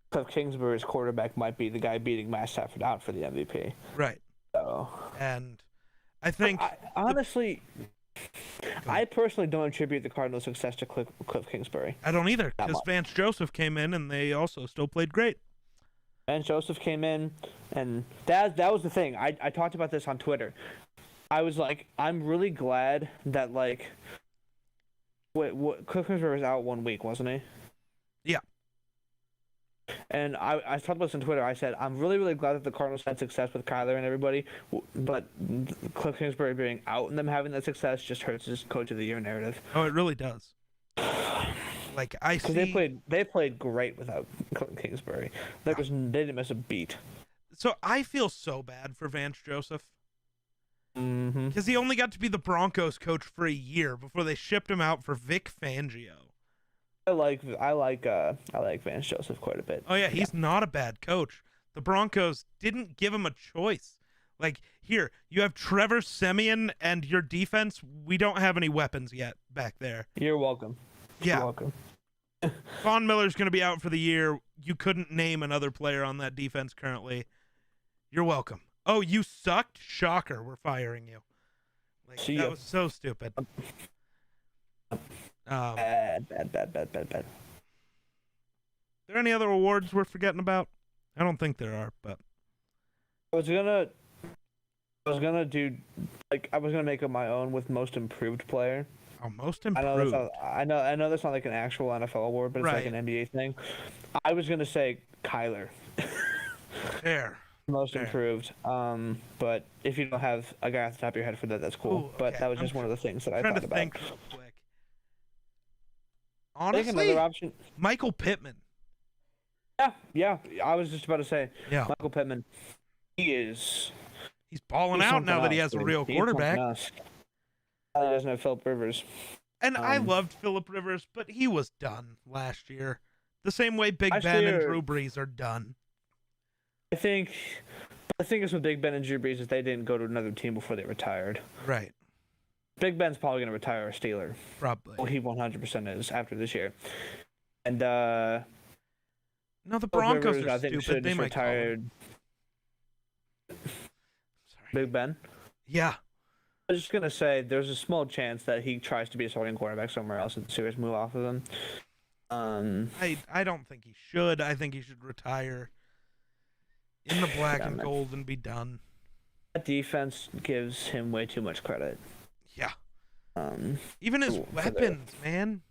Cliff Kingsbury's quarterback might be the guy beating Matt Stafford out for the MVP. Right. So. And I think... I personally don't attribute the Cardinals' success to Cliff Kingsbury. I don't either, because Vance Joseph came in and they also still played great. Vance Joseph came in, and that was the thing. I talked about this on Twitter. I was like, I'm really glad that, like, Cliff Kingsbury was out 1 week, wasn't he? Yeah. And I talked about this on Twitter. I said, I'm really, really glad that the Cardinals had success with Kyler and everybody, but Cliff Kingsbury being out and them having that success just hurts his Coach of the Year narrative. Oh, it really does. Like, I see... Because they played great without Cliff Kingsbury. They didn't miss a beat. So I feel so bad for Vance Joseph. Mm-hmm. Because he only got to be the Broncos coach for a year before they shipped him out for Vic Fangio. I like Vance Joseph quite a bit. Oh yeah, he's not a bad coach. The Broncos didn't give him a choice. Like, here, you have Trevor Siemian and your defense, we don't have any weapons yet back there. You're welcome. Yeah. You're welcome. Von Miller's going to be out for the year. You couldn't name another player on that defense currently. You're welcome. Oh, you sucked? Shocker, we're firing you. Like, that was so stupid. Bad. Are there any other awards we're forgetting about? I don't think there are, but I was gonna make up my own with most improved player. Oh, most improved. I know that's not like an actual NFL award, but it's like an NBA thing. I was gonna say Kyler. Fair. Most improved. But if you don't have a guy off the top of your head for that, that's cool. Ooh, okay. But that was just one of the things that I thought about. Think real quick. Honestly, another option. Michael Pittman. Yeah. I was just about to say. Yeah. Michael Pittman. He's balling out now that he has a real quarterback. He doesn't have Phillip Rivers. And I loved Phillip Rivers, but he was done last year. The same way Big Ben and Drew Brees are done. I think the thing is with Big Ben and Drew Brees is they didn't go to another team before they retired. Right. Big Ben's probably going to retire a Steeler. Probably. Well, he 100% is after this year. And no, the Broncos Rivers, are I think stupid. They might retired. Big Ben? Yeah. I was just going to say there's a small chance that he tries to be a starting quarterback somewhere else and the Steelers move off of him. I don't think he should. I think he should retire in the black and gold and be done. That defense gives him way too much credit. Yeah. Even his weapons, man.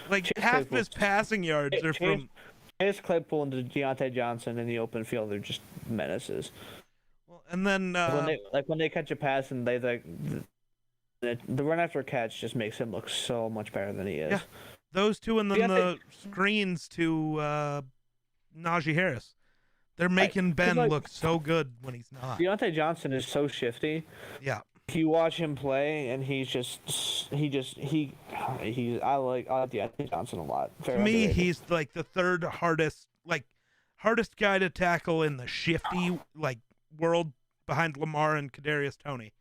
Like, half of his passing yards are from... Chase Claypool and Deontay Johnson in the open field are just menaces. Well, and then... when they catch a pass and they the run after catch just makes him look so much better than he is. Yeah. Those two and then the screens to Najee Harris. They're making Ben look so good when he's not. Deontay Johnson is so shifty. Yeah. You watch him play, and I like Deontay Johnson a lot. To me, he's like the third hardest guy to tackle in the shifty world behind Lamar and Kadarius Toney.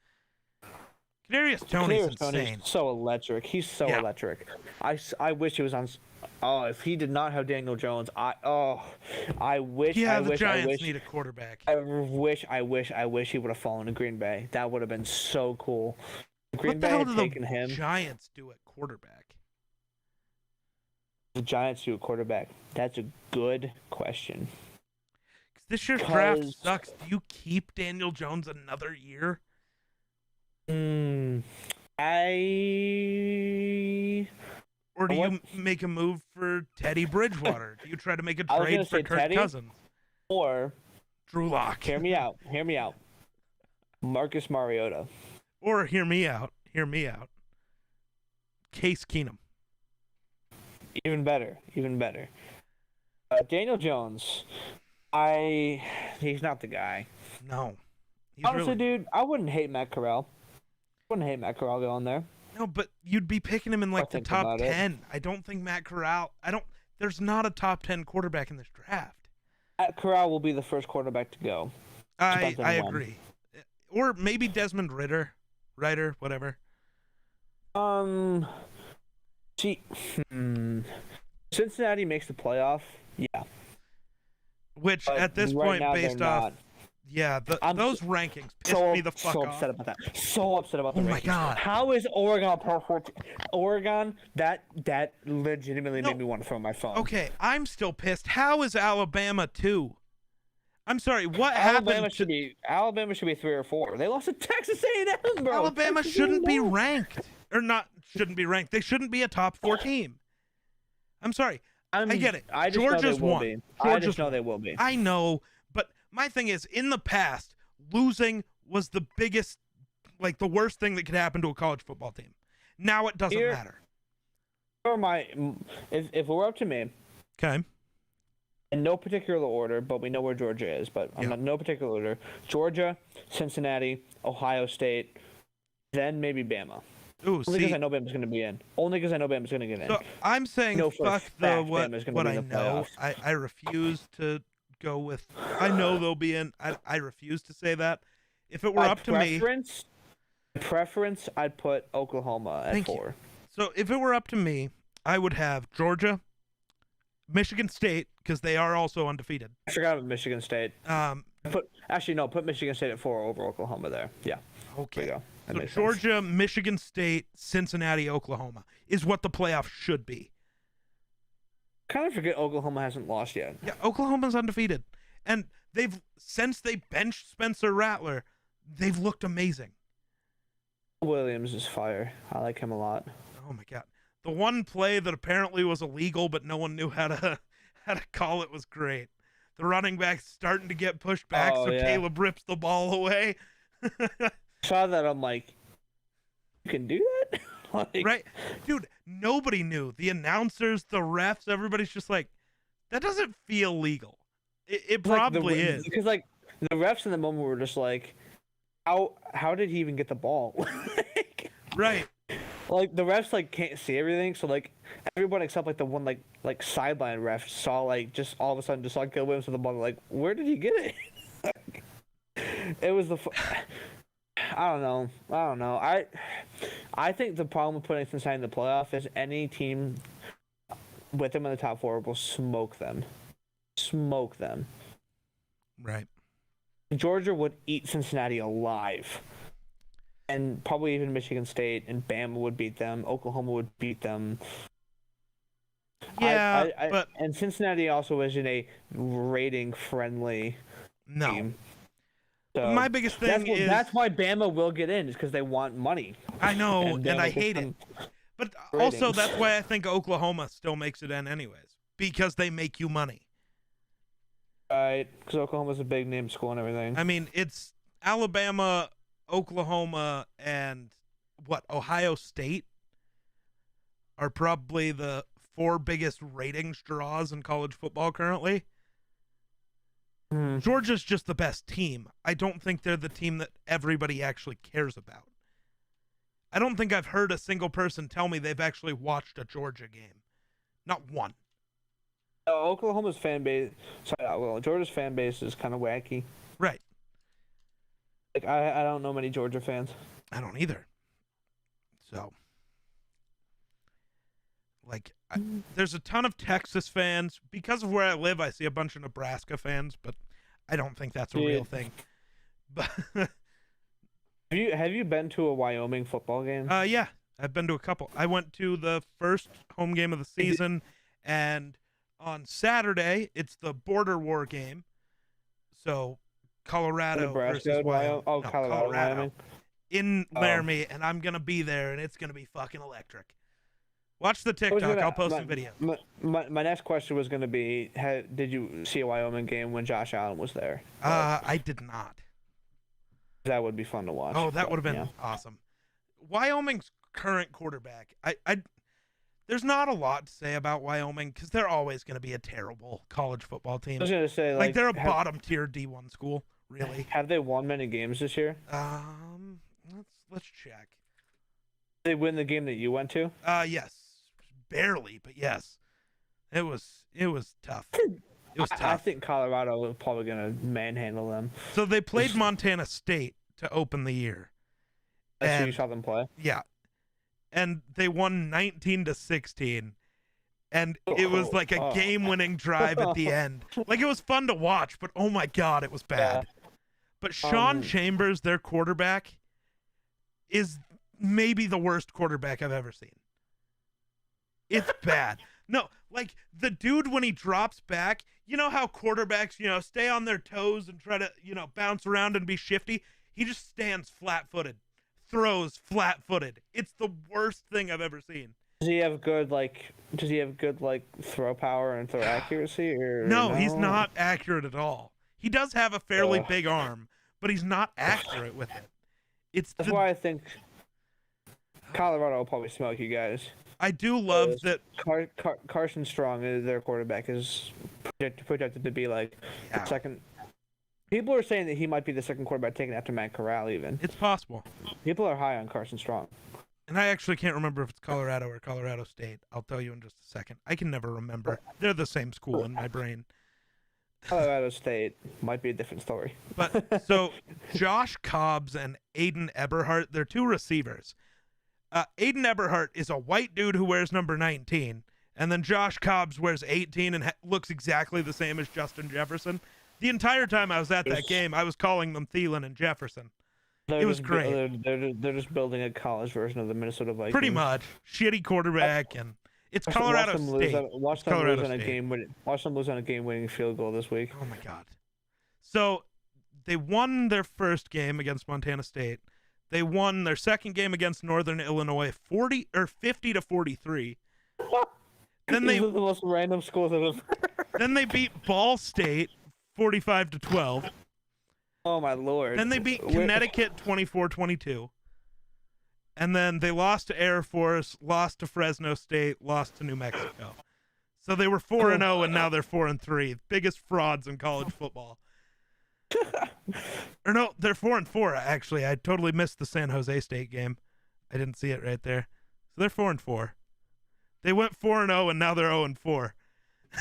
Kadarius Toney's insane. So electric. He's so electric. I wish he was on. Oh, if he did not have Daniel Jones, I wish. Yeah, the Giants need a quarterback. I wish he would have fallen to Green Bay. That would have been so cool. Green Bay had taken him. What the hell do the Giants do at quarterback? The Giants do a quarterback. That's a good question. This year's draft sucks. Do you keep Daniel Jones another year? Or do you make a move for Teddy Bridgewater? Do you try to make a trade for Kirk Cousins? Or Drew Lock? Hear me out. Marcus Mariota. Or hear me out. Case Keenum. Even better. Daniel Jones. He's not the guy. No. Honestly, dude, I wouldn't hate Matt Corral. Going there. No, but you'd be picking him in the top 10. I don't think Matt Corral. There's not a top 10 quarterback in this draft. Matt Corral will be the first quarterback to go. I agree. Or maybe Desmond Ritter, whatever. Cincinnati makes the playoff. Yeah. Which but at this point, based off. Yeah, those rankings pissed me the fuck off. So upset about that. So upset about the rankings. Oh my god! How is Oregon perfect? Oregon, that legitimately made me want to throw my phone. Okay, I'm still pissed. How is Alabama 2? I'm sorry. What happened? Alabama should be 3 or 4. They lost to Texas A&M, bro. Alabama shouldn't be ranked, or not shouldn't be ranked. They shouldn't be a top 4 team. I'm sorry. I get it. I just know Georgia's they will won. be. I Georgia's just know won. they will be. I know, but my thing is, in the past, losing was the biggest, like the worst thing that could happen to a college football team. Now it doesn't matter. If it were up to me, Okay. in no particular order, but we know where Georgia is, but Yeah. in no particular order, Georgia, Cincinnati, Ohio State, then maybe Bama. Ooh, Only see, because I know Bama's going to be in. Only because I know Bama's going to get in. so I'm saying know for a fuck the fact what Bama's gonna what be I in the know. playoffs. I refuse to go with. I know they'll be in. I refuse to say that. If it were up to me, preference, I'd put Oklahoma at Thank you. 4. so if it were up to me, I would have Georgia, Michigan State, because they are also undefeated. I forgot about Michigan State. Um, Put Michigan State at 4 over Oklahoma there. Yeah. There okay. you go. That So makes sense. Georgia, Michigan State, Cincinnati, Oklahoma is what the playoffs should be. Kind of forget Oklahoma hasn't lost yet. Yeah, Oklahoma's undefeated, and since they benched Spencer Rattler, they've looked amazing. Williams is fire. I like him a lot. Oh my god, the one play that apparently was illegal, but no one knew how to call it was great. The running back's starting to get pushed back, Oh, so yeah. Caleb rips the ball away. Saw that. I'm like, you can do that? Like, Right, dude. Nobody knew. The announcers, the refs, everybody's just like, that doesn't feel legal. It probably is. Because like the refs in the moment were just like, how did he even get the ball? Right. Like the refs like can't see everything, so like everyone except like the one like sideline ref saw like just all of a sudden just saw Caleb Williams with the ball. Like, where did he get it? It was I don't know. I think the problem with putting Cincinnati in the playoff is any team with them in the top 4 will smoke them. Right. Georgia would eat Cincinnati alive. And probably even Michigan State and Bama would beat them. Oklahoma would beat them. Yeah, but and Cincinnati also isn't a rating friendly no. team. So My biggest thing is that's why Bama will get in, is because they want money. I know, and Bama I gets hate them it. But also, ratings. that's why I think Oklahoma still makes it in anyways, because they make you money. Right, because Oklahoma's a big name school and everything. I mean, it's Alabama, Oklahoma, and Ohio State are probably the 4 biggest ratings draws in college football currently. Georgia's just the best team. I don't think they're the team that everybody actually cares about. I don't think I've heard a single person tell me they've actually watched a Georgia game. Not one. Oklahoma's fan base, Georgia's fan base is kind of wacky. Right. Like I don't know many Georgia fans. I don't either. So, like, there's a ton of Texas fans. Because of where I live, I see a bunch of Nebraska fans, but I don't think that's a real thing. But Have you been to a Wyoming football game? yeah, I've been to a couple. I went to the first home game of the season, and on Saturday it's the border war game. So Colorado Nebraska, versus Wyoming. Oh, No, Colorado, Wyoming. in Laramie, and I'm gonna be there, and it's gonna be fucking electric. Watch the TikTok. I'll post some video. My next question was going to be, did you see a Wyoming game when Josh Allen was there? I did not. That would be fun to watch. Oh, that would have been awesome. Wyoming's current quarterback, I there's not a lot to say about Wyoming because they're always going to be a terrible college football team. I was going to say, like they're a bottom tier D1 school, really. Have they won many games this year? Let's check. Did they win the game that you went to? Yes, barely, but yes, it was tough. It was tough. I think Colorado is probably going to manhandle them. So they played Montana State to open the year. That's who you saw them play? Yeah. And they won 19-16. And it was like a game-winning drive at the end. Like, it was fun to watch, but oh my God, it was bad. Yeah. But Sean Chambers, their quarterback, is maybe the worst quarterback I've ever seen. It's bad. No, like the dude, when he drops back, you know how quarterbacks, stay on their toes and try to, bounce around and be shifty? He just stands flat-footed, throws flat-footed. It's the worst thing I've ever seen. Does he have good throw power and throw accuracy, or No, he's not accurate at all. He does have a fairly big arm, but he's not accurate with it. That's why I think Colorado will probably smoke you guys. I do love that Carson Strong, their quarterback, is projected to be like the second. People are saying that he might be the second quarterback taken after Matt Corral. Even it's possible. People are high on Carson Strong. And I actually can't remember if it's Colorado or Colorado State. I'll tell you in just a second. I can never remember. They're the same school in my brain. Colorado State might be a different story. But so Josh Cobbs and Aidan Eberhard, they're two receivers. Aidan Eberhard is a white dude who wears number 19, and then Josh Cobbs wears 18 and looks exactly the same as Justin Jefferson. The entire time I was at that game, I was calling them Thielen and Jefferson. It was great. They're just building a college version of the Minnesota Vikings. Pretty much. Shitty quarterback, and it's Colorado State. Watch them lose on a game-winning field goal this week. Oh my God! So they won their first game against Montana State. They won their second game against Northern Illinois 50-43. Then These are the most random schools I've ever. Then they beat Ball State 45-12. Oh my Lord. Then they beat Connecticut 24-22. And then they lost to Air Force, lost to Fresno State, lost to New Mexico. So they were 4-0 and now they're 4-3. Biggest frauds in college football. Or no, they're 4-4 actually. I totally missed the San Jose State game. I didn't see it right there. So they're 4-4. They went 4-0 and now they're 0-4.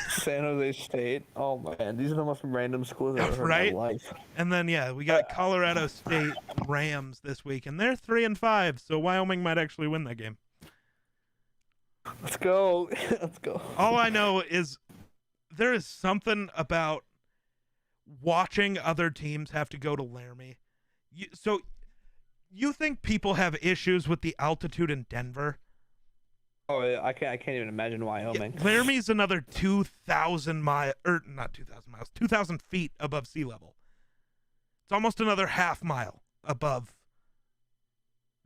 San Jose State. Oh man, these are the most random schools I've ever heard in my life. And then we got Colorado State Rams this week, and they're 3-5. So Wyoming might actually win that game. Let's go. Let's go. All I know is there is something about watching other teams have to go to Laramie. So you think people have issues with the altitude in Denver? Oh, I can't even imagine Wyoming. Yeah, Laramie's another 2,000 miles, or not 2,000 miles, 2,000 feet above sea level. It's almost another half mile above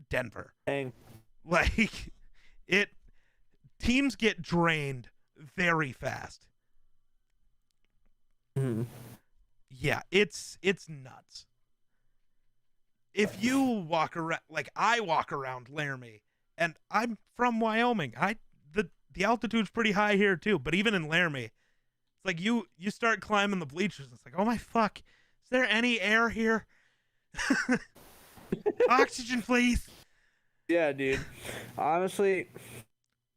Denver. Dang. Like, teams get drained very fast. Mm-hmm. Yeah, it's nuts. If you walk around, like I walk around Laramie, and I'm from Wyoming, the altitude's pretty high here too, but even in Laramie, it's like you start climbing the bleachers, it's like, oh my fuck, is there any air here? Oxygen, please. Yeah, dude. Honestly,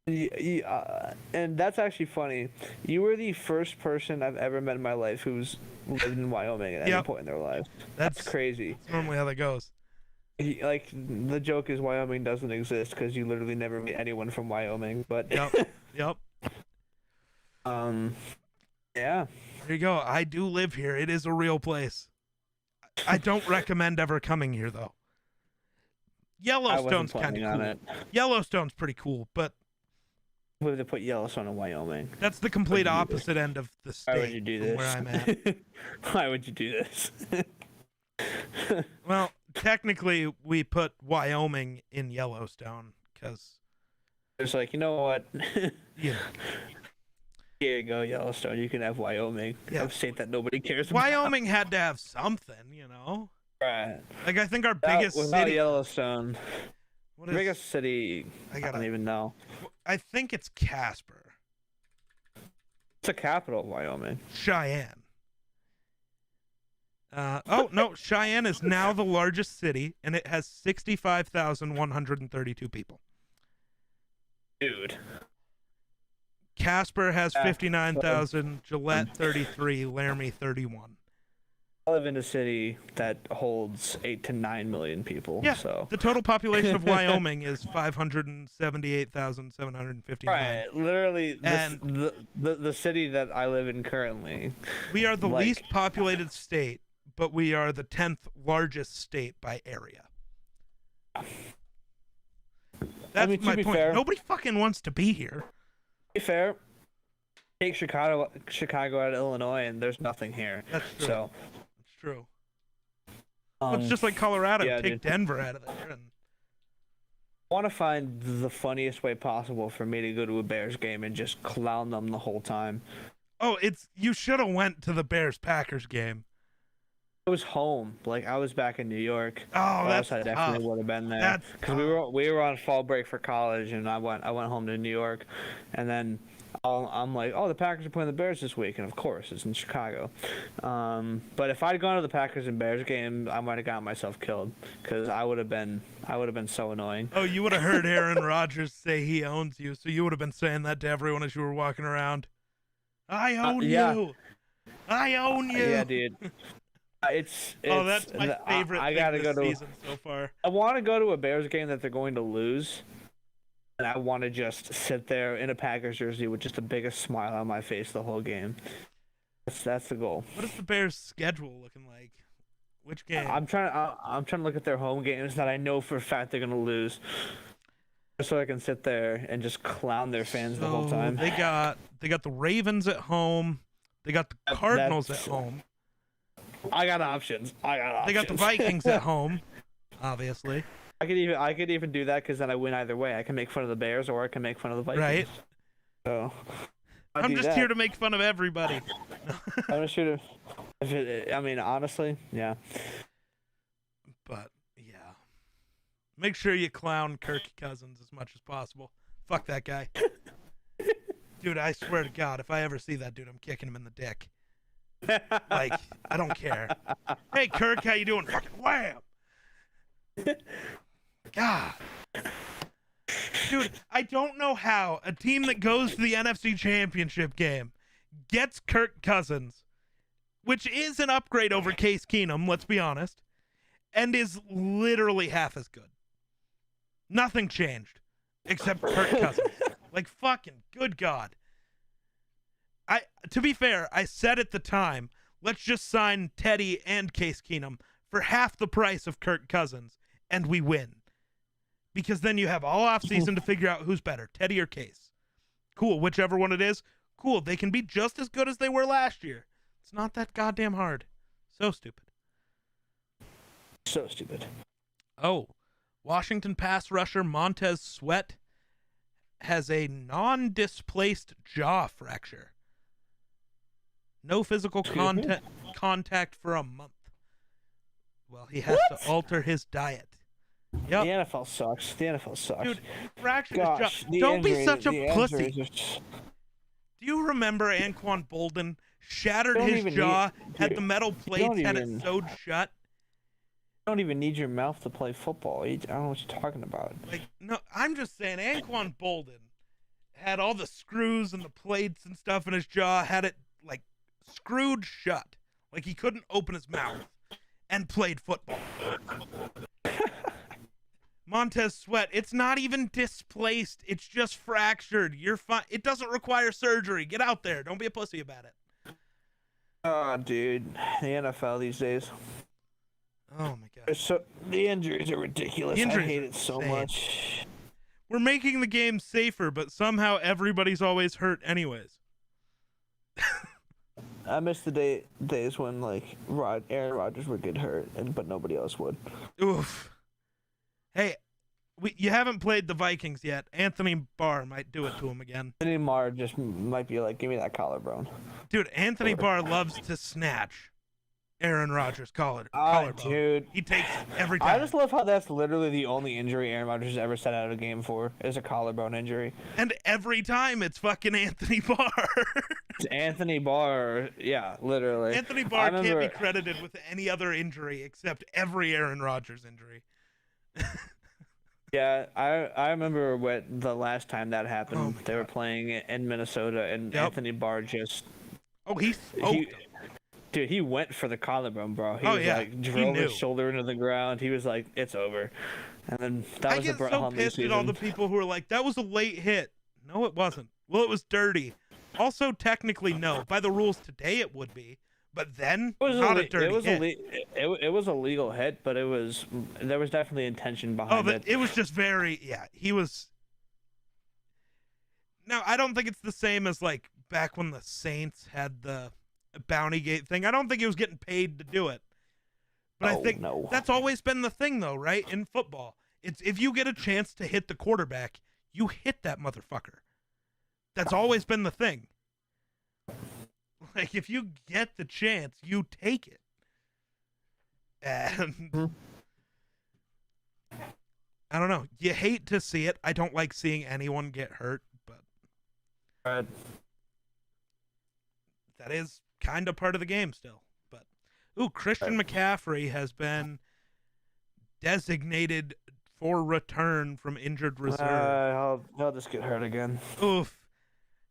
and that's actually funny. You were the first person I've ever met in my life who's lived in Wyoming at any point in their life. That's crazy. That's normally how that goes. Like, the joke is Wyoming doesn't exist because you literally never meet anyone from Wyoming. But yep. Yeah. There you go. I do live here. It is a real place. I don't recommend ever coming here though. Yellowstone's kind of cool. Yellowstone's pretty cool, but we have to put Yellowstone in Wyoming. That's the complete opposite end of the state. Why would you do this? Where I'm at. Why would you do this? Well, technically, we put Wyoming in Yellowstone because it's like, you know what? Yeah. Here you go, Yellowstone. You can have Wyoming. Yeah. A state that nobody cares about. Wyoming had to have something, you know? Right. Like, I think our biggest city. Yellowstone. What is biggest city? I don't even know. I think it's Casper. It's the capital of Wyoming. Cheyenne. Oh, no. Cheyenne is now the largest city, and it has 65,132 people. Dude. Casper has 59,000, Gillette 33, Laramie 31. I live in a city that holds 8 to 9 million people. Yeah, so the total population of Wyoming is 578,759. Right, literally, and the city that I live in currently. We are the least populated state, but we are the 10th largest state by area. That's my point. Fair, nobody fucking wants to be here. To be fair, take Chicago out of Illinois, and there's nothing here. That's true. So. True. Well, it's just like Colorado. Take Denver out of there. And... want to find the funniest way possible for me to go to a Bears game and just clown them the whole time. Oh, you should have went to the Bears-Packers game. I was home, like I was back in New York. Oh, that's I definitely tough. would have been there because we were on fall break for college, and I went home to New York, and then I'm like, oh, the Packers are playing the Bears this week, and of course it's in Chicago. But if I'd gone to the Packers and Bears game, I might have gotten myself killed because I would have been so annoying. Oh, you would have heard Aaron Rodgers say he owns you, so you would have been saying that to everyone as you were walking around. I own you. I own you. Yeah, dude. It's that's my favorite I thing gotta this go to season so far. I want to go to a Bears game that they're going to lose, and I want to just sit there in a Packers jersey with just the biggest smile on my face the whole game. That's the goal. What is the Bears' schedule looking like? Which game? I'm trying to look at their home games that I know for a fact they're gonna lose, so I can sit there and just clown their fans the whole time. They got the Ravens at home. They got the Cardinals at home. I got options. They got the Vikings at home, obviously. I could even do that because then I win either way. I can make fun of the Bears or I can make fun of the Vikings. Right. So I'm just here to make fun of everybody. I'm just here to. I mean, honestly, yeah. But yeah, make sure you clown Kirk Cousins as much as possible. Fuck that guy. Dude, I swear to God, if I ever see that dude, I'm kicking him in the dick. Like, I don't care. Hey, Kirk, how you doing? Fucking wham! God. Dude, I don't know how a team that goes to the NFC Championship game gets Kirk Cousins, which is an upgrade over Case Keenum, let's be honest, and is literally half as good. Nothing changed except Kirk Cousins. Like, fucking good God. To be fair, I said at the time, let's just sign Teddy and Case Keenum for half the price of Kirk Cousins, and we win. Because then you have all offseason to figure out who's better, Teddy or Case. Cool, whichever one it is, cool. They can be just as good as they were last year. It's not that goddamn hard. So stupid. So stupid. Oh, Washington pass rusher Montez Sweat has a non-displaced jaw fracture. No physical contact for a month. Well, he has to alter his diet. Yep. The NFL sucks. Dude, he fractured his jaw. Don't be such a pussy. Do you remember Anquan Bolden shattered his jaw, had the metal plates, had it sewed shut? You don't even need your mouth to play football. I don't know what you're talking about. Like, no, I'm just saying Anquan Bolden had all the screws and the plates and stuff in his jaw, had it, like, screwed shut. Like, he couldn't open his mouth and played football. Montez Sweat, it's not even displaced. It's just fractured. You're fine. It doesn't require surgery. Get out there. Don't be a pussy about it. Oh, dude. The NFL these days. Oh, my God. The injuries are ridiculous. I hate it so much. We're making the game safer, but somehow everybody's always hurt anyways. I miss the days when, like, Aaron Rodgers would get hurt, but nobody else would. Oof. Hey, you haven't played the Vikings yet. Anthony Barr might do it to him again. Anthony Barr just might be like, give me that collarbone. Dude, Anthony Barr loves to snatch Aaron Rodgers' collarbone. Dude. He takes it every time. I just love how that's literally the only injury Aaron Rodgers has ever sat out of a game for, is a collarbone injury. And every time it's fucking Anthony Barr. It's Anthony Barr, yeah, literally. Anthony Barr can't be credited with any other injury except every Aaron Rodgers injury. Yeah, I remember the last time that happened. They were playing in Minnesota, and Anthony Barr just... Oh, he smoked him. Dude, he went for the collarbone, bro. He drilled his shoulder into the ground. He was like, it's over. And then that was the Brett Hundley pissed season. at all the people who were like, that was a late hit. No, it wasn't. Well, it was dirty. Also, technically, no. By the rules today, it would be. But then, not a dirty hit. It was a legal hit, but there was definitely intention behind it. It was just very, he was... Now, I don't think it's the same as, like, back when the Saints had the Bounty Gate thing. I don't think he was getting paid to do it. But I think that's always been the thing, though, right? In football. It's if you get a chance to hit the quarterback, you hit that motherfucker. That's always been the thing. Like, if you get the chance, you take it. And I don't know. You hate to see it. I don't like seeing anyone get hurt, but that is kind of part of the game still. But Christian McCaffrey has been designated for return from injured reserve. He'll just get hurt again. Oof.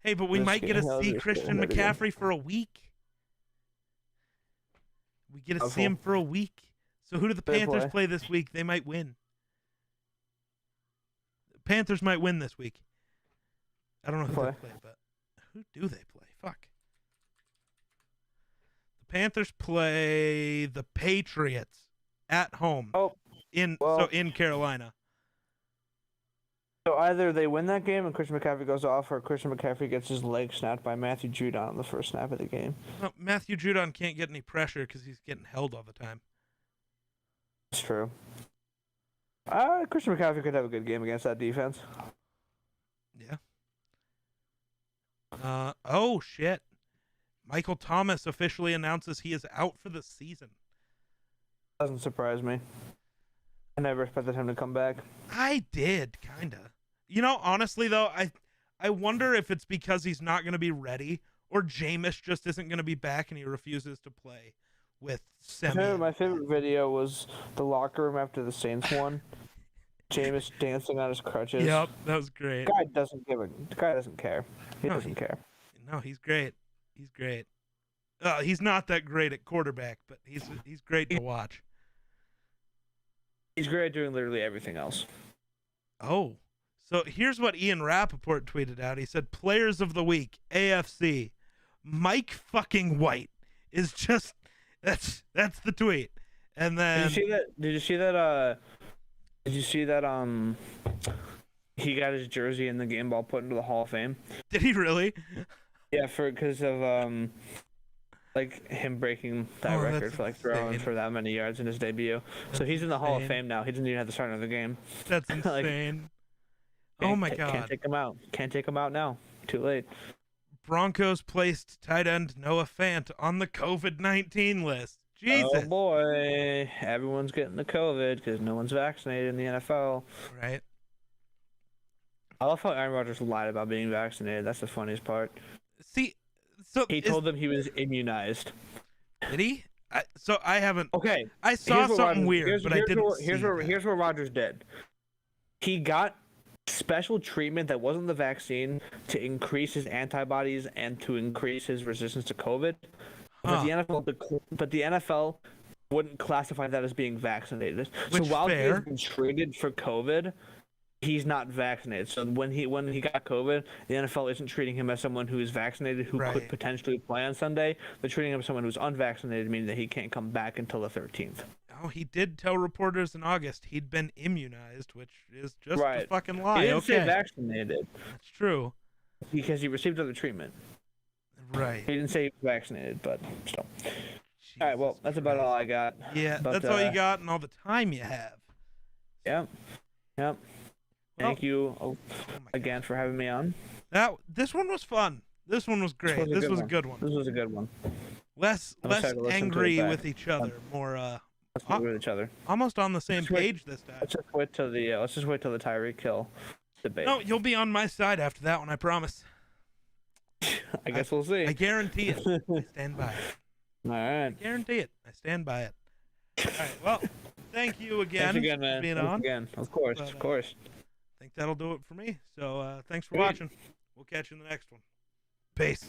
Hey, but we might get to see Christian McCaffrey for a week. We get to see him for a week. So who do the Panthers play this week? They might win. The Panthers might win this week. I don't know who they play, but who do they play? Fuck. The Panthers play the Patriots at home. In Carolina. So either they win that game and Christian McCaffrey goes off, or Christian McCaffrey gets his leg snapped by Matthew Judon on the first snap of the game. No, Matthew Judon can't get any pressure because he's getting held all the time. That's true. Christian McCaffrey could have a good game against that defense. Yeah. Oh, shit. Michael Thomas officially announces he is out for the season. Doesn't surprise me. I never expected him to come back. I did, kinda. You know, honestly, though, I wonder if it's because he's not going to be ready, or Jameis just isn't going to be back and he refuses to play with Simeon. My favorite video was the locker room after the Saints won. Jameis dancing on his crutches. Yep, that was great. The guy doesn't care. He doesn't care. No, he's great. He's great. He's not that great at quarterback, but he's great to watch. He's great at doing literally everything else. Oh, so here's what Ian Rappaport tweeted out. He said, "Players of the week, AFC, Mike fucking White is just that's the tweet." And then Did you see that? He got his jersey and the game ball put into the Hall of Fame. Did he really? Yeah, because of like him breaking that record for like throwing for that many yards in his debut. So he's in the Hall of Fame now. He doesn't even have to start another game. That's insane. Oh my god. Can't take him out. Can't take him out now. Too late. Broncos placed tight end Noah Fant on the COVID-19 list. Jesus. Oh boy, everyone's getting the COVID because no one's vaccinated in the NFL. Right. I love how Aaron Rodgers lied about being vaccinated. That's the funniest part. See, so he told them he was immunized. Did he? I haven't. Okay. I saw something weird, but I didn't. Here's what Rodgers did. He got special treatment that wasn't the vaccine to increase his antibodies and to increase his resistance to COVID. But the NFL wouldn't classify that as being vaccinated. So while he's been treated for COVID, he's not vaccinated. So when he got COVID, the NFL isn't treating him as someone who is vaccinated who could potentially play on Sunday. They're treating him as someone who's unvaccinated, meaning that he can't come back until the 13th. Oh, he did tell reporters in August he'd been immunized, which is just a fucking lie. He didn't say vaccinated. That's true. Because he received other treatment. Right. He didn't say he was vaccinated, but still. All right, well, that's about all I got. Yeah, that's all you got and all the time you have. Yep. Thank you again for having me on. This one was fun. This one was great. This was a good one. This was a good one. Less angry with each other, more with each other. Almost on the same page this time. Let's just wait till the Tyreek Hill debate. No, you'll be on my side after that one, I promise. I guess we'll see. I guarantee it. I stand by it. All right. I guarantee it. I stand by it. All right. Well, thank you again, Thanks again, man. for being Thanks on. Again. Of course. But, of course. I think that'll do it for me. So thanks for watching. We'll catch you in the next one. Peace.